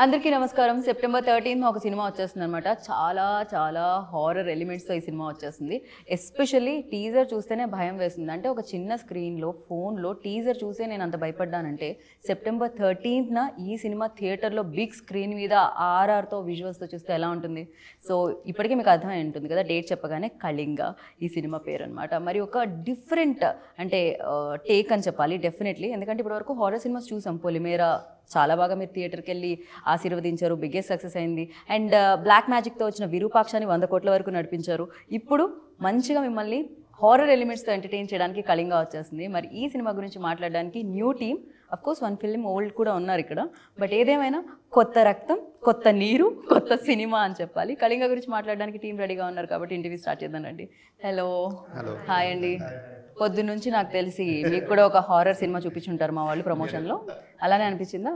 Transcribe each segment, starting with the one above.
అందరికీ నమస్కారం. సెప్టెంబర్ 13 ఒక సినిమా వచ్చేస్తుంది అనమాట. చాలా చాలా హారర్ ఎలిమెంట్స్తో ఈ సినిమా వచ్చేస్తుంది. ఎస్పెషల్లీ టీజర్ చూస్తేనే భయం వేస్తుంది. అంటే ఒక చిన్న స్క్రీన్లో ఫోన్లో టీజర్ చూసే నేను అంత భయపడ్డానంటే సెప్టెంబర్ 13న ఈ సినిమా థియేటర్లో బిగ్ స్క్రీన్ మీద ఆర్ఆర్తో విజువల్స్తో చూస్తే ఎలా ఉంటుంది. సో ఇప్పటికీ మీకు అర్థమై ఉంటుంది కదా, డేట్ చెప్పగానే కళింగ ఈ సినిమా పేరు అనమాట. మరి ఒక డిఫరెంట్ అంటే టేక్ అని చెప్పాలి డెఫినెట్లీ. ఎందుకంటే ఇప్పటివరకు హారర్ సినిమాస్ చూసాం. పొలిమేరా చాలా బాగా మీరు థియేటర్కి వెళ్ళి ఆశీర్వదించారు, బిగ్గెస్ట్ సక్సెస్ అయింది. అండ్ బ్లాక్ మ్యాజిక్తో వచ్చిన విరూపాక్షని 100 కోట్ల వరకు నడిపించారు. ఇప్పుడు మంచిగా మిమ్మల్ని హారర్ ఎలిమెంట్స్తో ఎంటర్టైన్ చేయడానికి కళింగ వచ్చేస్తుంది. మరి ఈ సినిమా గురించి మాట్లాడడానికి new team, of course 1 film old కూడా ఉన్నారు ఇక్కడ. బట్ ఏదేమైనా కొత్త రక్తం, కొత్త నీరు, కొత్త సినిమా అని చెప్పాలి. కళింగ గురించి మాట్లాడడానికి టీం రెడీగా ఉన్నారు కాబట్టి ఇంటర్వ్యూ స్టార్ట్ చేద్దానండి. హలో, హాయ్ అండి. పొద్దు నుంచి నాకు తెలిసి మీకు కూడా ఒక హారర్ సినిమా చూపించుంటారు మా వాళ్ళు ప్రమోషన్లో, అలానే అనిపించిందా?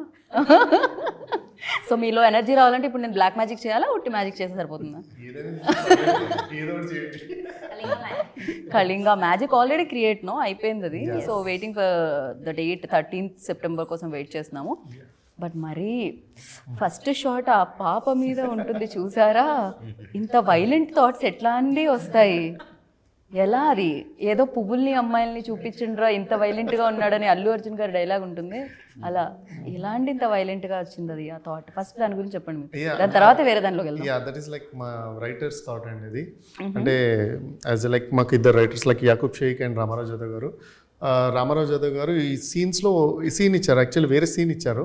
సో మీలో ఎనర్జీ రావాలంటే ఇప్పుడు నేను బ్లాక్ మ్యాజిక్ చేయాలా, ఉట్టి మ్యాజిక్ చేస్తే సరిపోతుందా? కళింగ మ్యాజిక్ ఆల్రెడీ క్రియేట్ అయిపోయింది అది. So waiting for the date 13th September కోసం వెయిట్ చేస్తున్నాము. బట్ మరి ఫస్ట్ షాట్ ఆ పాప మీద ఉంటుంది చూసారా? ఇంత వైలెంట్ థాట్స్ ఎట్లా అండి వస్తాయి? ఎలా అది? ఏదో పువ్వుల్ని అమ్మాయిల్ని చూపించిండ్రా ఇంత వైలెంట్గా ఉన్నాడని అల్లు అర్జున్ గారి డైలాగ్ ఉంటుంది. అలా ఎలాంటి ఇంత వైలెంట్గా వచ్చింది అది ఆ థాట్? ఫస్ట్ దాని గురించి చెప్పండి మీరు, దాని తర్వాత వేరే దానిలోకి వెళ్దాం. దట్ ఈస్ లైక్ మా రైటర్స్ థాట్ అండి ఇది. అంటే యాజ్ లైక్ మాకు ఇద్దరు writers like Yakub Sheikh and Ramarao Jadhav గారు. రామారావు జాదవ్ గారు ఈ సీన్స్లో ఈ సీన్ ఇచ్చారు, యాక్చువల్లీ వేరే సీన్ ఇచ్చారు.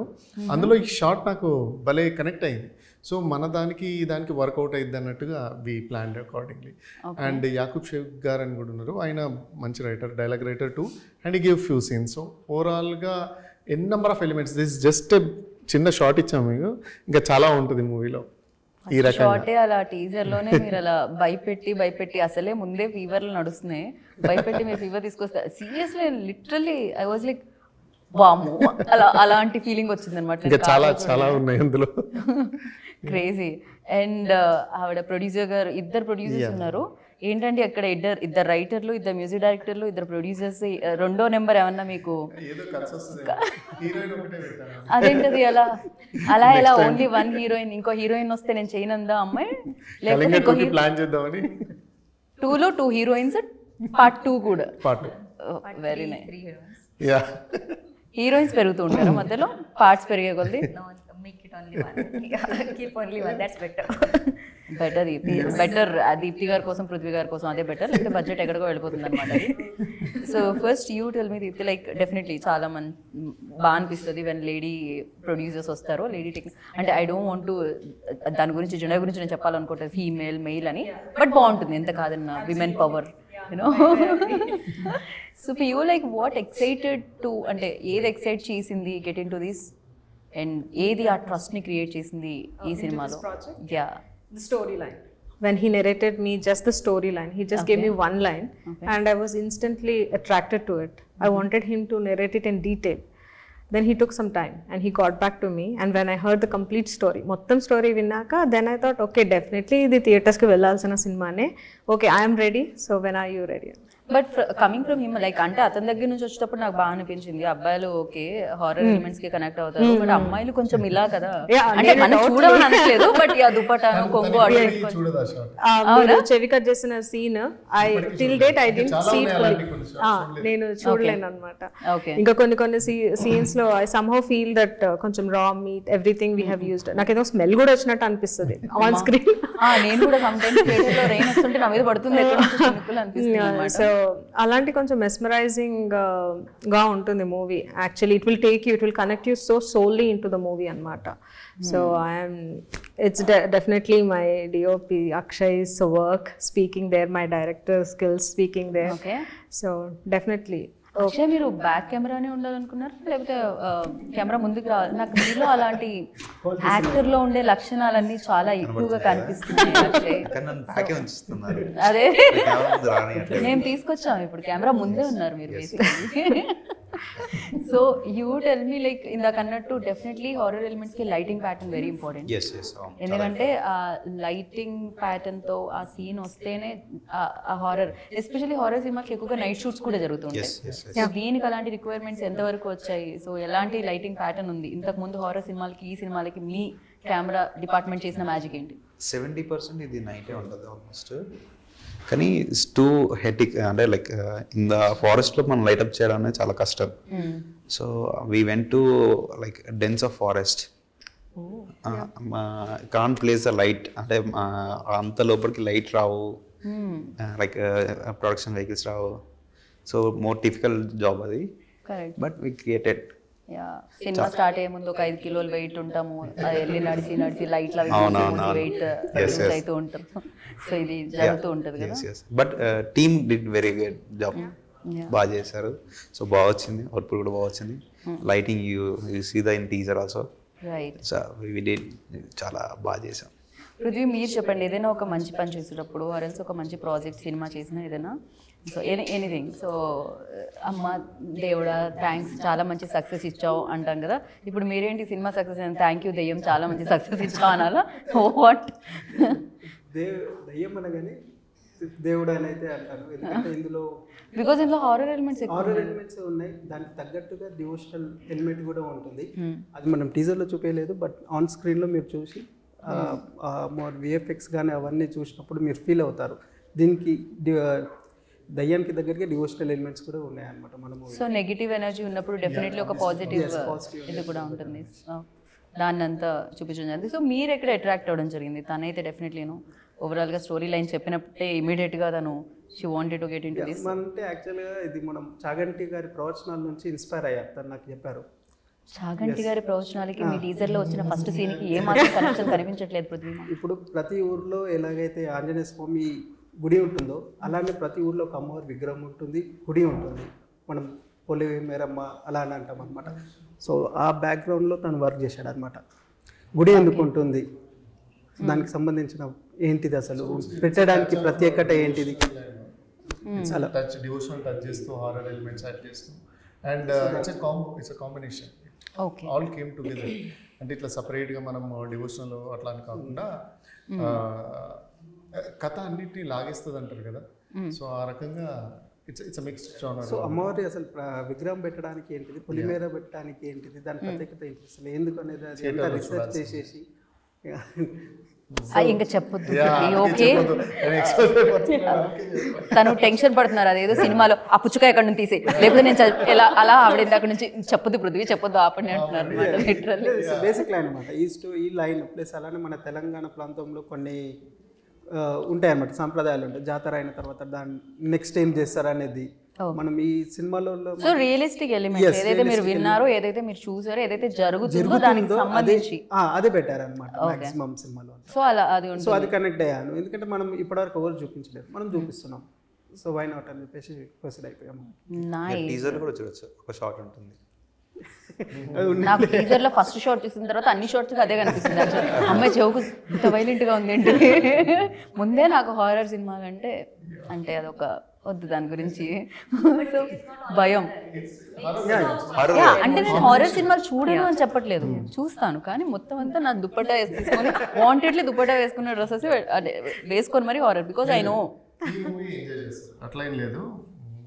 అందులో ఈ షాట్ నాకు భలే కనెక్ట్ అయింది. సో మన దానికి వర్కౌట్ అయింది అన్నట్టుగా we planned accordingly. And Yakub Shaik గారు అని కూడా ఉన్నారు, ఆయన మంచి writer, dialogue writer too, and ఈ గివ్ ఫ్యూ సీన్స్. సో ఓవరాల్గా n number of elements. This just చిన్న షార్ట్ ఇచ్చాము మీకు, ఇంకా చాలా ఉంటుంది మూవీలో. ఈ షార్టే అలా టీజర్లోనే మీరు అలా భయపెట్టి అసలే ముందే ఫీవర్లు నడుస్తున్నాయి, భయపెట్టి మీరు ఫీవర్ తీసుకొస్తారు. Seriously literally I was like వాము, అలాంటి ఫీలింగ్ వచ్చింది అనమాట. చాలా ఉన్నాయి అందులో. క్రేజీ. అండ్ ఆవిడ ప్రొడ్యూసర్ గారు, ఇద్దరు ప్రొడ్యూసర్స్ ఉన్నారు. ఏంటంటే అక్కడ ఇద్దరు రైటర్లు, ఇద్దరు మ్యూజిక్ డైరెక్టర్లు, ఇద్దరు ప్రొడ్యూసర్స్. రెండో నెంబర్ ఏమన్నా మీకు? అదేంటది అలా ఎలా ఓన్లీ 1 హీరోయిన్, ఇంకో హీరోయిన్ వస్తే నేను చేయనందా అమ్మాయి? లేకపోతే ఇంకో ప్లాన్ చేద్దామని 2లో 2 హీరోయిన్స్, పార్ట్ 2 కూడా. Very nice. హీరోయిన్స్ పెరుగుతూ ఉంటారు మధ్యలో, పార్ట్స్ పెరిగే కొద్ది. బెటర్ దీప్తి గారి కోసం, పృథ్వీ గారి కోసం అదే బెటర్, లేకపోతే బడ్జెట్ ఎక్కడికో వెళ్ళిపోతుంది అనమాట. So first you tell me Deepti, like definitely చాలా బాగా అనిపిస్తుంది వెన్ లేడీ ప్రొడ్యూసర్స్ వస్తారో, లేడీ టెక్నిక్. అంటే ఐ డోంట్ వాంట్ టు దాని గురించి జెండర్ గురించి నేను చెప్పాలనుకుంటాను, ఫీమేల్ మెయిల్ అని. బట్ బాగుంటుంది ఎంత కాదన్నా, women power, you know. So for you like what excited to, అంటే ఏది ఎక్సైట్ చేసింది get in to this, and ఏది ఆ ట్రస్ట్ని క్రియేట్ చేసింది ఈ సినిమాలో? Yeah, the storyline. When he narrated me just the storyline, he just gave me one line, and I was instantly attracted to it. I wanted him to narrate it in detail. Then he took some time and he got back to me, and when I heard the complete story, mottam story vinnaka, then I thought, okay, definitely idi theaters ki vellalsina cinema ne. Okay, I am ready. So when are you ready? But coming from him, like అంటే అతని దగ్గర నుంచి వచ్చేటప్పుడు నాకు బాగా అనిపించింది, అబ్బాయిలు okay horror elements కి కనెక్ట్ అవుతారు, బట్ అమ్మాయిలు కొంచెం ఇలా కదా. అంటే మనం చూడమని అనట్లేదు, బట్ ఆ దుపట్టాను కొంగు అటు చెవి కట్ చేసిన scene till date I didn't see it, నేను చూడలేను అనమాట. ఇంకా కొన్ని సీన్స్ లో ఐ సమ్హౌ ఫీల్ దట్ కొంచెం రా meet everything we have used, నాకేదో స్మెల్ కూడా వచ్చినట్టు అనిపిస్తుంది ఆన్ స్క్రీన్. నేను కూడా సమ్ టైమ్స్ థియేటర్లో రెయిన్ వస్తుంటే నా మీద పడుతుంది అనిపిస్తుంది. సో అలాంటి కొంచెం మెస్మరైజింగ్ గా ఉంటుంది movie. Actually it will connect you so solely in to the movie అనమాట. So it's definitely my DOP Akshay's work speaking there, my director skills speaking there. So definitely. Akshay, మీరు బ్యాక్ కెమెరానే ఉండాలనుకున్నారు లేకపోతే కెమెరా ముందుకు రావాలి? నాకు మీలో అలాంటి యాక్టర్లో ఉండే లక్షణాలన్నీ చాలా ఎక్కువగా కనిపిస్తున్నాయి. అదే మేము తీసుకొచ్చాము, ఇప్పుడు కెమెరా ముందే ఉన్నారు మీరు basically. So you tell me like ఇందాక అన్నట్టు డెఫినెట్లీ హారర్ ఎలిమెంట్స్కి లైటింగ్ ప్యాటర్న్ వెరీ ఇంపార్టెంట్. ఎందుకంటే ఆ లైటింగ్ ప్యాటర్న్తో ఆ సీన్ వస్తేనే ఆ హారర్, ఎస్పెషల్లీ హారర్ సినిమాకి ఎక్కువగా నైట్ షూట్స్ కూడా జరుగుతుంటాయి. సో దీనికి అలాంటి రిక్వైర్మెంట్స్ ఎంతవరకు వచ్చాయి? సో ఎలాంటి లైటింగ్ ప్యాటర్న్ ఉంది? ఇంతకు ముందు హారర్ సినిమాలకి ఈ సినిమాలకి మీ కెమెరా డిపార్ట్మెంట్ చేసిన మ్యాజిక్ ఏంటి? 70% ఇది నైటే ఉంటుంది ఆల్మోస్ట్. కానీ ఇట్స్ టూ హెటిక్, అంటే లైక్ ఇన్ ద ఫారెస్ట్లో మనం లైట్అప్ చేయడం అనేది చాలా కష్టం. So we went to like dense of forest, can't place the light, అంటే అంత లోపలికి లైట్ రావు, లైక్ ప్రొడక్షన్ వెహికల్స్ రావు. సో మోర్ డిఫికల్ట్ జాబ్ అది, బట్ వీ క్రియేటెడ్. సినిమా స్టార్ట్ అయ్యే ముందు ఒక 5 కిలోలు వెయిట్ ఉంటాము, అది వెళ్ళి నడిచి లైట్లు వెయిట్ అవుతూ ఉంటాం. సో ఇది జరుగుతూ ఉంటుంది కదా. But team did very good job, బాగా చేశారు. సో బాగా వచ్చింది, అవుట్పుట్ కూడా బాగా వచ్చింది. Lighting you see the in teaser also, so we did చాలా బాగా చేసాం. పృథ్వీ, మీరు చెప్పండి, ఏదైనా ఒక మంచి పని చేసేటప్పుడు ఆర్ఎల్స్ ఒక మంచి ప్రాజెక్ట్ సినిమా చేసినా ఏదైనా, సో ఎనీథింగ్, సో అమ్మ దేవుడా థ్యాంక్స్ చాలా మంచి సక్సెస్ ఇచ్చావు అంటాం కదా. ఇప్పుడు మీరేంటి సినిమా సక్సెస్ అయిన థ్యాంక్ యూ దెయ్యం చాలా మంచి సక్సెస్ ఇచ్చావు అనాలా? వాట్? దెయ్యం అనగానే దేవుడు అని అయితే అంటాను, ఎందుకంటే ఇందులో బికాజ్ ఇందులో హారర్ ఎలిమెంట్స్ ఉన్నాయి. దానికి తగ్గట్టుగా డివోషనల్ ఎలిమెంట్ కూడా ఉంటుంది. అది మనం టీజర్లో చూపించలేదు, బట్ ఆన్ స్క్రీన్లో మీరు చూసి మోర్ విఎఫ్ఎక్స్ కానీ అవన్నీ చూసినప్పుడు మీరు ఫీల్ అవుతారు. దీనికి దయ్యానికి దగ్గరికి డివోషనల్ ఎలిమెంట్స్ కూడా ఉన్నాయన్నమాట మనము. సో నెగిటివ్ ఎనర్జీ ఉన్నప్పుడు డెఫినెట్లీ ఒక పాజిటివ్ ఇది కూడా ఉంటుంది, దాన్ని అంతా చూపించడం జరిగింది. సో మీరు ఎక్కడ అట్రాక్ట్ అవ్వడం జరిగింది? తనైతే డెఫినెట్లీ ఓవరాల్గా స్టోరీ లైన్ చెప్పినప్పుడే ఇమీడియట్గా తను she wanted to get into this. అంటే యాక్చువల్గా ఇది మనం చాగంటి గారి ప్రవచనాల నుంచి ఇన్స్పైర్ అయ్యారు, తను నాకు చెప్పారు. చాగంటి గారి ప్రవచనాలకి మీ టీజర్లో వచ్చిన ఫస్ట్ సీన్కి ఏ మాత్రం కనెక్షన్ కనిపించట్లేదు పృథ్వీ. ఇప్పుడు ప్రతి ఊర్లో ఎలాగైతే ఆంజనేయ స్వామి గుడి ఉంటుందో అలానే ప్రతి ఊర్లో ఒక అమ్మవారి విగ్రహం ఉంటుంది, గుడి ఉంటుంది. మనం పొలి మేరమ్మ అలా అని అంటాం అనమాట. సో ఆ బ్యాక్గ్రౌండ్లో తను వర్క్ చేశాడు అనమాట. గుడి ఎందుకు ఉంటుంది, దానికి సంబంధించిన ఏంటిది, అసలు పెట్టడానికి ప్రత్యేకత ఏంటిది, చాలా టచ్ డివోషనల్ టచ్ చేస్తూ హారర్ ఎలిమెంట్స్ యాడ్ చేస్తూ and it's a combination, all came together. అంటే ఇట్లా సపరేట్గా మనం డివోషనల్ అట్లా అని కాకుండా కథ అన్నిటిని లాగేస్తుంది అంటారు కదా. సో ఆ రకంగా ఇట్స్ మిక్స్డ్ జానర్. సో అమ్మవారి అసలు విగ్రహం పెట్టడానికి ఏంటిది, పొలిమేర పెట్టడానికి ఏంటిది, దాని ప్రత్యేకత ఏంటిది, అసలు ఎందుకు అనేది అది ఎంత రీసెర్చ్ చేసేసి ఇంకా చెప్పొద్దు. ఓకే, తను టెన్షన్ పడుతున్నారు, అదేదో సినిమాలో ఆ పుచ్చుకాయ ఎక్కడ నుంచి తీసి, లేకపోతే నేను ఎలా అలా ఆవిడ ఇందాక నుంచి చెప్పొద్దు పృథ్వీ చెప్పొద్దు ఆపండి అంటున్నారు. బేసిక్ లైన్ అనమాట ఈ లైన్. ప్లస్ అలానే మన తెలంగాణ ప్రాంతంలో కొన్ని ఉంటాయి అన్నమాట, సాంప్రదాయాలు ఉంటాయి. జాతర అయిన తర్వాత దాన్ని నెక్స్ట్ ఏం చేస్తారు అనేది మనం ఈ సినిమాలో. సో రియలిస్టిక్ ఎలిమెంట్ ఏదైతే మీరు విన్నారో, ఏదైతే మీరు చూసారో, ఏదైతే జరుగుతుందో దానికి సంబంధించి అదే పెట్టారు అనమాట మాక్సిమం సినిమాలో. సో అలా అది కనెక్ట్ అయ్యాను, ఎందుకంటే మనం ఇప్పటివరకు ఎవరు చూపించలేదు, మనం చూపిస్తున్నాం. సో వై నాట్ అని చెప్పేసి ప్రొసీడ్ అయిపోయాము. టీజర్ కూడా చూడొచ్చు, ఒక షాట్ ఉంటుంది. నాకు టీజర్ లో ఫస్ట్ షాట్ చూసిన తర్వాత అన్ని షాట్స్ అదే కనిపిస్తుంది. అమ్మాయి చెవుకు ఇంత వైలెంట్ గా ఉంది ఏంటి. ముందే నాకు హారర్ సినిమాలు అంటే అదొక వద్దు, దాని గురించి భయం. అంటే నేను హారర్ సినిమాలు చూడను అని చెప్పట్లేదు, చూస్తాను, కానీ మొత్తం అంతా నా దుప్పట్టా వేసుకొని వాంటెడ్లీ దుప్పట్టా వేసుకున్న డ్రెస్సెస్ వేసుకొని మరి హారర్, బికాజ్ ఐ నో. అట్లా ఏం లేదు,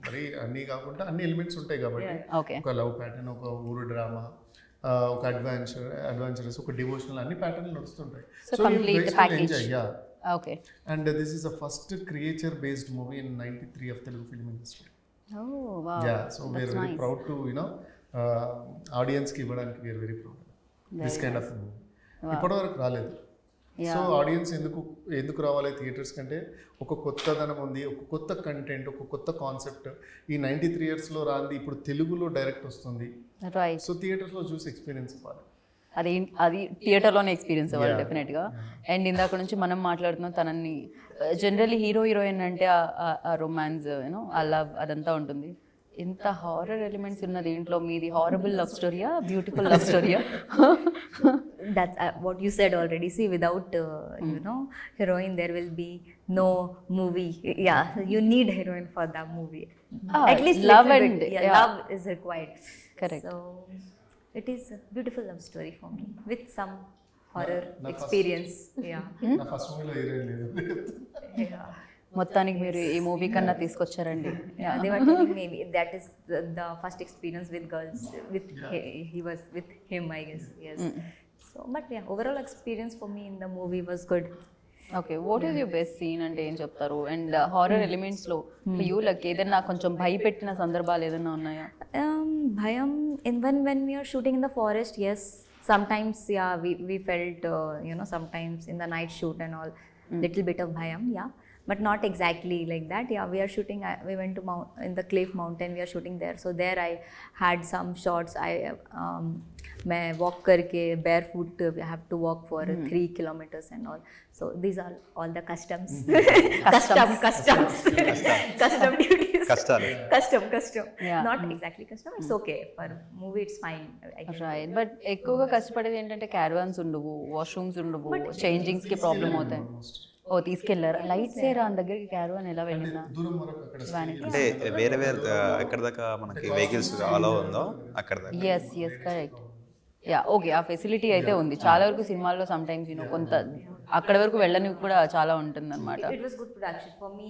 మరి అన్నీ కాకుండా అన్ని ఎలిమెంట్స్ ఉంటాయి కాబట్టి ఒక లవ్ ప్యాటర్న్, ఒక ఊరు డ్రామా, ఒక అడ్వెంచరస్, ఒక డివోషనల్, అన్ని ప్యాటర్న్లు నడుస్తుంటాయి. So complete package. Okay. And this is the first creature based movie in 93 of Telugu film industry. Oh wow. Yeah, so we are very proud to audience ki ivvadaniki we are very proud. This kind of movie. ఇప్పటివరకు రాలేదు. So audience ఎందుకు రావాలి theatres కంటే, ఒక కొత్తదనం ఉంది, ఒక కొత్త కంటెంట్, ఒక కొత్త కాన్సెప్ట్. ఈ 93 yearsలో రాంది ఇప్పుడు తెలుగులో డైరెక్ట్ వస్తుంది. సో థియేటర్స్లో చూసి ఎక్స్పీరియన్స్ ఇవ్వాలి. అది థియేటర్లోనే ఎక్స్పీరియన్స్ అవ్వాలి డెఫినెట్గా. అండ్ ఇందాక నుంచి మనం మాట్లాడుతున్నాం తనని, జనరల్లీ హీరోయిన్ అంటే ఆ రొమాన్స్, ఆ లవ్ అదంతా ఉంటుంది. ఇంత హారర్ ఎలిమెంట్స్ ఉన్న దీంట్లో మీది హారబుల్ లవ్ స్టోరీయా, బ్యూటిఫుల్ లవ్ స్టోరీయా? That's what you said already. See, without heroine, there will be no movie. Yeah, you need heroine for that movie. At least love little and bit, yeah, yeah. love is required. Correct. So it is a beautiful love story for me with some horror experience. Yeah. నా first మూవీలో heroine లేదు. Yeah. మొత్తానికి మీరు ఈ movie కన్నా తీసుకొచ్చారండి. Yeah, they were telling me that is the first experience with girls. With he was with him, I guess. Yes. So, but yeah, overall experience for me in the movie was good. Okay, what is your best scene అంటే ఏం చెప్తారు? And horror elements లో you like ఏదైనా కొంచెం భయపెట్టిన సందర్భాలు ఏదైనా ఉన్నాయా? Bhayam, when we are shooting in the forest, yes. Sometimes, yeah, we felt, sometimes in the night shoot and all, little bit of bhayam, yeah. But not exactly like that. Yeah, we are shooting, we went to in the Cliff Mountain, we are shooting there. So there I had some shots. मैं walk करके barefoot, we have to walk for 3 kilometers and all. So these are all the customs. Custom duties. Custom. Yeah. Not exactly custom. It's okay. For movie, it's fine. I can right, but ఎక్కువగా కష్టపడేది ఏంటంటే caravans ఉండవు, washrooms ఉండవు, changings కి problem అవుతాయి. ఓ తీసుకెళ్లారు lights ఏ రాని దగ్గరికి క్యారవాన్ ఎలా వెళ్ళినా దూరం వరకు అక్కడ అంటే వేరే ఎక్కడ దాకా మనకి వెహికల్స్ అలో ఉందో అక్కడ దాకా. Yes correct. యా ఓకే, ఆ ఫెసిలిటీ అయితే ఉంది. చాలా వరకు సినిమాల్లో సమ్ టైమ్స్ కొంత అక్కడ వరకు వెళ్ళని కూడా చాలా ఉంటుంది అనమాట. It was good production for me.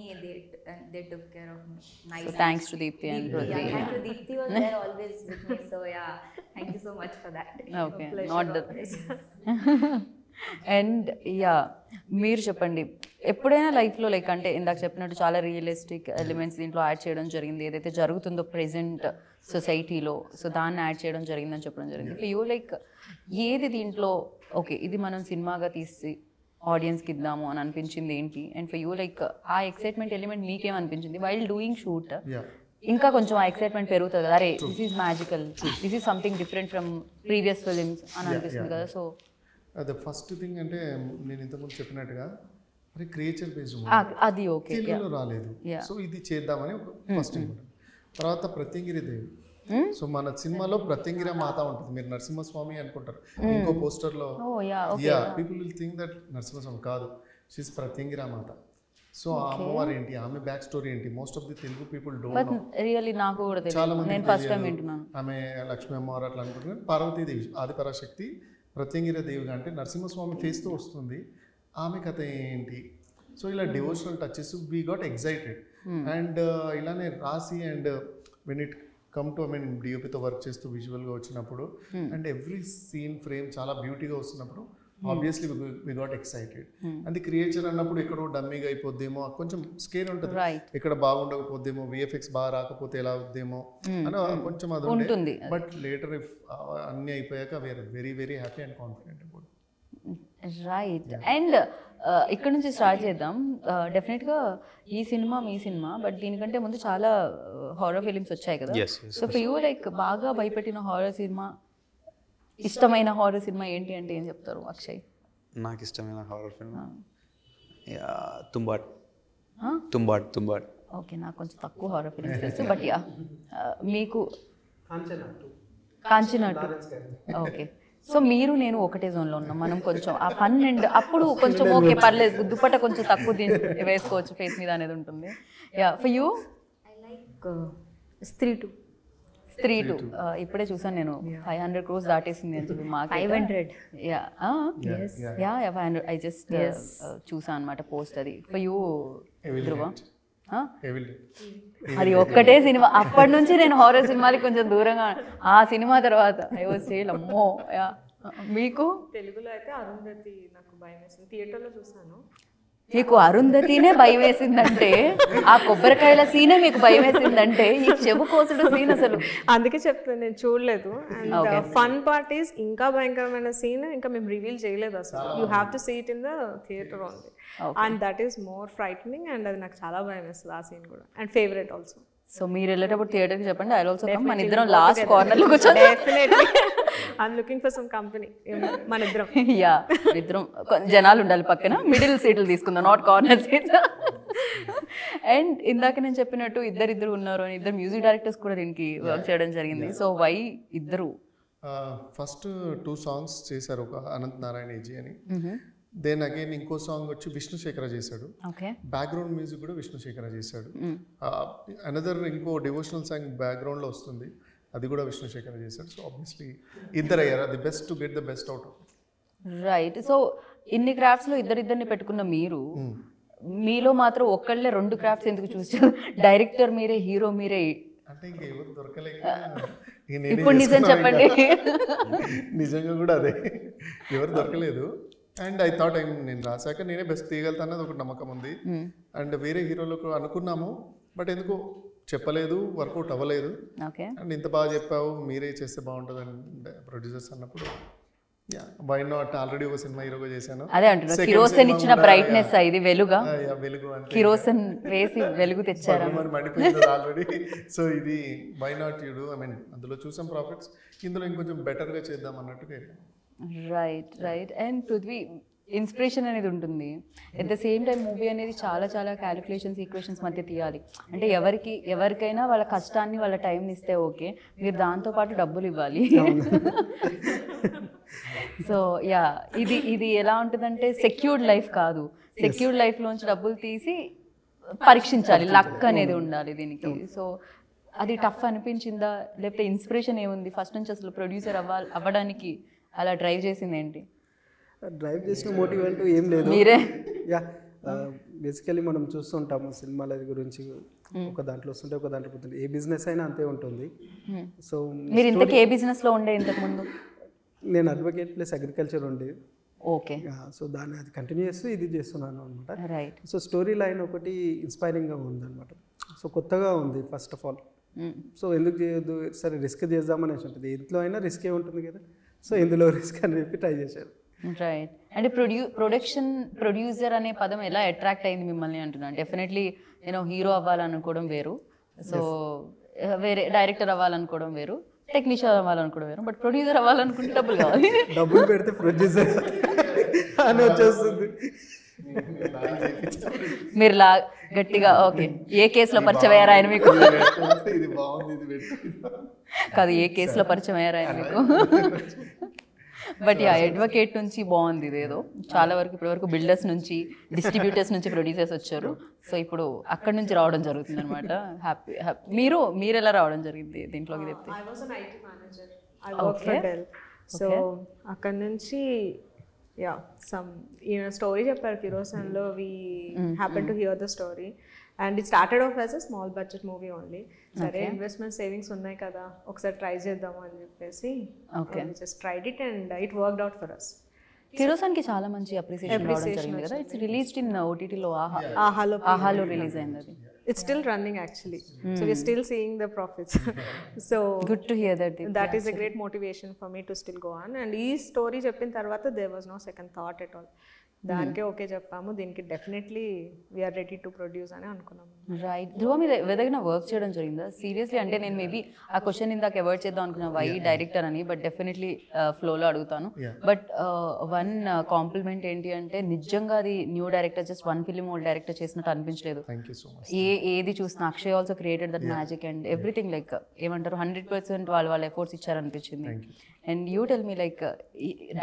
They took care of me nice. So thanks to Deepthi and Ruti. Yeah, thank you. Deepthi was there always with me. So yeah, thank you so much for that. Okay, Pleasure not the always. And yeah మీరు చెప్పండి, ఎప్పుడైనా లైఫ్లో like అంటే ఇందాక చెప్పినట్టు చాలా realistic elements దీంట్లో add చేయడం జరిగింది, ఏదైతే జరుగుతుందో ప్రెజెంట్ సొసైటీలో, సో దాన్ని యాడ్ చేయడం జరిగిందని చెప్పడం జరిగింది. ఫర్ యూ లైక్ ఏది దీంట్లో ఓకే ఇది మనం సినిమాగా తీసి ఆడియన్స్కి ఇద్దాము అని అనిపించింది ఏంటి? అండ్ ఫర్ యూ లైక్ ఆ ఎక్సైట్మెంట్ ఎలిమెంట్ మీకేమనిపించింది వైల్ డూయింగ్ షూట్? ఇంకా కొంచెం ఆ ఎక్సైట్మెంట్ పెరుగుతుంది కదా, అరే this is magical, this is something different from previous films అని అనిపిస్తుంది కదా. సో అదే ఫస్ట్ థింగ్ అంటే నేను ఇంతకుముందు చెప్పినట్టుగా మరి క్రియేచర్ బేస్డ్ అది ఓకే తెలుగులో రాలేదు, సో ఇది చేద్దామని ఒక ఫస్ట్ థింగ్. తర్వాత ప్రత్యంగిరి దేవి. సో మన సినిమాలో ప్రత్యంగిరి మాత ఉంటుంది, మీరు నరసింహస్వామి అనుకుంటారు ఇంకో పోస్టర్లో. Yeah people will think that Narasimhaswamy కాదు, షీస్ ప్రత్యంగిరి మాత. సో ఆ అమ్మవారు ఏంటి, ఆమె బ్యాక్ స్టోరీ ఏంటి, most of the Telugu people don't know. Really నాకు కూడా చాలా తెలియదు, మంది నేను ఫస్ట్ టైం వింటున్నాను. ఆమె లక్ష్మీ అమ్మవారు అట్లా అనుకుంటున్నారు. పార్వతీదేవి ఆదిపరాశక్తి, ప్రత్యంగిరి దేవిగా అంటే నరసింహస్వామి ఫేస్తో వస్తుంది, ఆమె కథ ఏంటి. సో ఇలా devotional touches we got excited. And ఇలానే రాసి and when it come to డిఓపితో వర్క్ చేస్తూ విజువల్గా వచ్చినప్పుడు అండ్ ఎవ్రీ సీన్ ఫ్రేమ్ చాలా బ్యూటీగా వస్తున్నప్పుడు obviously we got excited. And creature అన్నప్పుడు ఎక్కడో డమ్మీగా అయిపోద్దేమో, కొంచెం స్కేర్ ఉంటుంది, ఇక్కడ బాగుండకపోద్దేమో, విఎఫ్ఎక్స్ బాగా రాకపోతే ఎలా అవుద్దేమో అని కొంచెం అది ఉంటుంది. బట్ లేటర్ ఇఫ్ అన్నీ అయిపోయాక we are very very happy and confident about. Right, and ఇక్కడ నుంచి స్టార్ట్ చేద్దాం. డెఫినెట్గా ఈ సినిమా మీ సినిమా, బట్ దీనికంటే ముందు చాలా హారర్ ఫిలిమ్స్ వచ్చాయి కదా. సో ఫర్ యూ లైక్ బాగా భయపెట్టిన హారర్ సినిమా, ఇష్టమైన హారర్ సినిమా ఏంటి అంటే ఏం చెప్తారు అక్షయ్? నాకు ఇష్టమైన హారర్ ఫిల్మ్ తుంబాడ్. ఓకే, నాకు కొంచెం తక్కువ హారర్ ఫిలిమ్స్ తెలుసు, బట్ యా మీకు కాంచనా ఓకే. సో మీరు నేను ఒకటే జోన్లో ఉన్నాం, మనం కొంచెం ఆ ఫన్ అండ్ అప్పుడు కొంచెం ఓకే పర్లేదు, దుప్పట కొంచెం తక్కువ వేసుకోవచ్చు ఫేస్ మీద అనేది ఉంటుంది. Yeah for you? I like Stree 2. ఇప్పుడే చూసాను నేను, 500 crores దాటేసింది అని చెప్పి మాకు 500. యా 500 ఐ జస్ట్ చూసాను అనమాట పోస్ట్ అది. ఫర్ యూ ధ్రువ? అది ఒక్కటే సినిమా, అప్పటి నుంచి నేను హారర్ సినిమాలకి కొంచెం దూరంగా, ఆ సినిమా తర్వాత ఐ వాజ్ సేల్ అమ్మో. యా మీకు? తెలుగులో అయితే అరుంధతి నాకు భయం వేసింది, థియేటర్లో చూసాను. మీకు అరుంధతినే భయం వేసిందంటే, ఆ కొబ్బరికాయల సీనే మీకు భయం వేసిందంటే, ఈ చెవు కోసుడు సీన్ అసలు అందుకే చెప్తాను, నేను చూడలేదు. అండ్ ఫన్ పార్ట్ ఈస్ ఇంకా భయంకరమైన సీన్ ఇంకా మేము రివీల్ చేయలేదు అసలు. You have to see it in the theatre only, and that is more frightening. And అది నాకు చాలా భయం వేస్తుంది ఆ సీన్ కూడా, అండ్ ఫేవరెట్ ఆల్సో. సో మీరు వెళ్ళేటప్పుడు థియేటర్కి చెప్పండి, ఐ ఆల్సో కమ్. మన ఇద్దరం లాస్ట్ కార్నర్లో కూర్చొని definitely I'm looking for some company, మన ఇద్దరం. యా ఇద్దరం జనాలు ఉండాలి పక్కన, మిడిల్ సీట్లు తీసుకుందాం, నాట్ కార్నర్ సీట్స్. అండ్ ఇందాక నేను చెప్పినట్టు ఇద్దరు ఉన్నారు అని, ఇద్దరు మ్యూజిక్ డైరెక్టర్స్ కూడా దీనికి వర్క్ చేయడం జరిగింది. సో వై ఇద్దరు? ఫస్ట్ 2 songs చేశారు, ఒక అనంత్ నారాయణ ఏజీ అని. దెన్ అగైన్ ఇంకో సాంగ్ వచ్చి విష్ణుశేఖర చేశాడు, ఓకే. బ్యాక్గ్రౌండ్ మ్యూజిక్ కూడా విష్ణుశేఖర చేశాడు. అనదర్ ఇంకో డివోషనల్ సాంగ్ బ్యాక్గ్రౌండ్లో వస్తుంది, అది కూడా విష్ణుశేఖర చేశాడు. సో ఆబ్వియస్లీ ఇద్దరు అయ్యారు, the best to get the best out of. Right. So ఇన్ని క్రాఫ్ట్స్లో ఇద్దరిద్దరిని పెట్టుకున్న మీరు, మీలో మాత్రం ఒక్కళ్ళే 2 క్రాఫ్ట్స్ ఎందుకు చూసారు? డైరెక్టర్ మీరే, హీరో మీరే. అంటే ఇంకా ఎవరు దొరకలేక ఇప్పుడు నిజం చెప్పండి. నిజంగా కూడా అదే, ఎవరు దొరకలేదు. అండ్ ఐ థాట్ నేను రాశాక నేనే బెస్ట్ తీయగలుగుతా అన్నది ఒక నమ్మకం ఉంది. అండ్ వేరే హీరోలకు అనుకున్నాము, బట్ ఎందుకో చెప్పలేదు, వర్కౌట్ అవ్వలేదు. ఓకే. అండ్ ఇంత బాగా చెప్పావు, మీరే చేస్తే బాగుంటుంది అని ప్రొడ్యూసర్స్ అన్నప్పుడు వై నాట్, ఆల్రెడీ ఒక సినిమా హీరోగా చేశాను. అదే అంటున్నా, కిరోసిన్ ఇచ్చిన బ్రైట్నెస్ ఇది వెలుగా, వెలుగు అంటే కిరోసిన్ వేసి వెలుగు తెచ్చారు. మరి మండిపోయింది ఆల్రెడీ. సో ఇది why not you do, I mean అందులో చూసాం ప్రాఫిట్స్, ఇందులో ఇంకొంచెం బెటర్గా చేద్దాం అన్నట్టుగా. రైట్. అండ్ పృథ్వీ, ఇన్స్పిరేషన్ అనేది ఉంటుంది, at the same time movie అనేది చాలా చాలా క్యాలిక్యులేషన్స్, ఈక్వేషన్స్ మధ్య తీయాలి. అంటే ఎవరికైనా వాళ్ళ కష్టాన్ని, వాళ్ళ టైంని ఇస్తే ఓకే, మీరు దాంతోపాటు డబ్బులు ఇవ్వాలి. సో ఇది ఎలా ఉంటుందంటే సెక్యూర్డ్ లైఫ్ కాదు, సెక్యూర్డ్ లైఫ్లోంచి డబ్బులు తీసి పరీక్షించాలి, లక్ అనేది ఉండాలి దీనికి. సో అది టఫ్ అనిపించిందా, లేకపోతే ఇన్స్పిరేషన్ ఏముంది ఫస్ట్ నుంచి? అసలు ప్రొడ్యూసర్ అవ్వడానికి అలా డ్రైవ్ చేసింది ఏంటి? డ్రైవ్ చేసిన మోటివ్ అంటూ ఏం లేదు, మీరే. బేసికలీ మనం చూస్తుంటాము సినిమాల గురించి, ఒక దాంట్లో వస్తుంటే ఒక దాంట్లో పోతుంది, ఏ బిజినెస్ అయినా అంతే ఉంటుంది. సో మీరు ఇంతకీ ఏ బిజినెస్లో ఉండే ఇంతకుముందు? నేను అడ్వకేట్ ప్లస్ అగ్రికల్చర్ ఉండే. ఓకే. సో దాన్ని అది కంటిన్యూ చేస్తూ ఇది చేస్తున్నాను అనమాట. రైట్. సో స్టోరీ లైన్ ఒకటి ఇన్స్పైరింగ్గా ఉందన్నమాట. సో కొత్తగా ఉంది ఫస్ట్ ఆఫ్ ఆల్. సో ఎందుకు చేయొద్దు, సరే రిస్క్ చేద్దామని ఉంటుంది, ఇంట్లో అయినా రిస్కే ఉంటుంది కదా, సో ఇందులో రిస్క్ అని చెప్పి ట్రై చేశారు. రైట్. అంటే ప్రొడ్యూసర్ అనే పదం ఎలా అట్రాక్ట్ అయింది మిమ్మల్ని అంటున్నాను? డెఫినెట్లీ నేను హీరో అవ్వాలనుకోవడం వేరు, సో వేరే డైరెక్టర్ అవ్వాలనుకోవడం వేరు, టెక్నీషియన్ అవ్వాలనుకోవడం వేరు, బట్ ప్రొడ్యూసర్ అవ్వాలనుకుంటే డబ్బులు కావాలి. డబ్బులు పెడితే ప్రొడ్యూసర్ అని వచ్చేస్తుంది. మీరు గట్టిగా ఓకే, ఏ కేసులో పరిచయం అయ్యారా ఆయన మీకు? ఇది బాగుంది, ఇది కాదు, ఏ కేసులో పరిచయం అయ్యారా ఆయన మీకు? బట్ అడ్వకేట్ నుంచి బాగుంది ఇదేదో. చాలా వరకు ఇప్పటివరకు బిల్డర్స్ నుంచి, డిస్ట్రిబ్యూటర్స్ నుంచి ప్రొడ్యూసర్స్ వచ్చారు, సో ఇప్పుడు అక్కడి నుంచి రావడం జరుగుతుంది అనమాట. హ్యాపీ. మీరు ఎలా రావడం జరిగింది దీంట్లోకి? చెప్తే I was an IT manager. I worked for Dell. So అక్కడ నుంచి some story చెప్పారు కిరోసన్లో. We happened to hear the story and it started off as a small budget movie only. సరే ఇన్వెస్ట్మెంట్ సేవింగ్స్ ఉన్నాయి కదా, ఒకసారి ట్రై చేద్దాము అని చెప్పేసి just tried it and it worked out for us. కిరోసన్కి చాలా మంచి అప్రిసియేషన్ రావడం జరిగింది కదా. ఇట్స్ రిలీజ్డ్ ఇన్ ఓటీటీలో, ఆహాలో రిలీజ్ అయింది అది. It's still running actually. So we're still seeing the profits. So good to hear that. That is a great motivation for me to still go on. And ee story cheppin tarvata there was no second thought at all. దానికే okay చెప్పాము, దీనికి definitely we are ready to produce అని అనుకున్నాము. Right. ధ్రువ మీద ఏదైనా work చేయడం జరిగిందా seriously? అంటే నేను మేబీ ఆ క్వశ్చన్ ఇందాక అవాయిడ్ చేద్దాం అనుకున్నా, వై డైరెక్టర్ అని, బట్ డెఫినెట్లీ ఫ్లోలో అడుగుతాను. బట్ వన్ కాంప్లిమెంట్ ఏంటి అంటే, నిజంగా అది new director, just one film old director చేసినట్టు అనిపించలేదు. ఏది చూసినా Akshay also created that magic and everything, like ఏమంటారు 100% వాళ్ళ ఎఫర్ట్స్ ఇచ్చారనిపించింది. And you tell me, like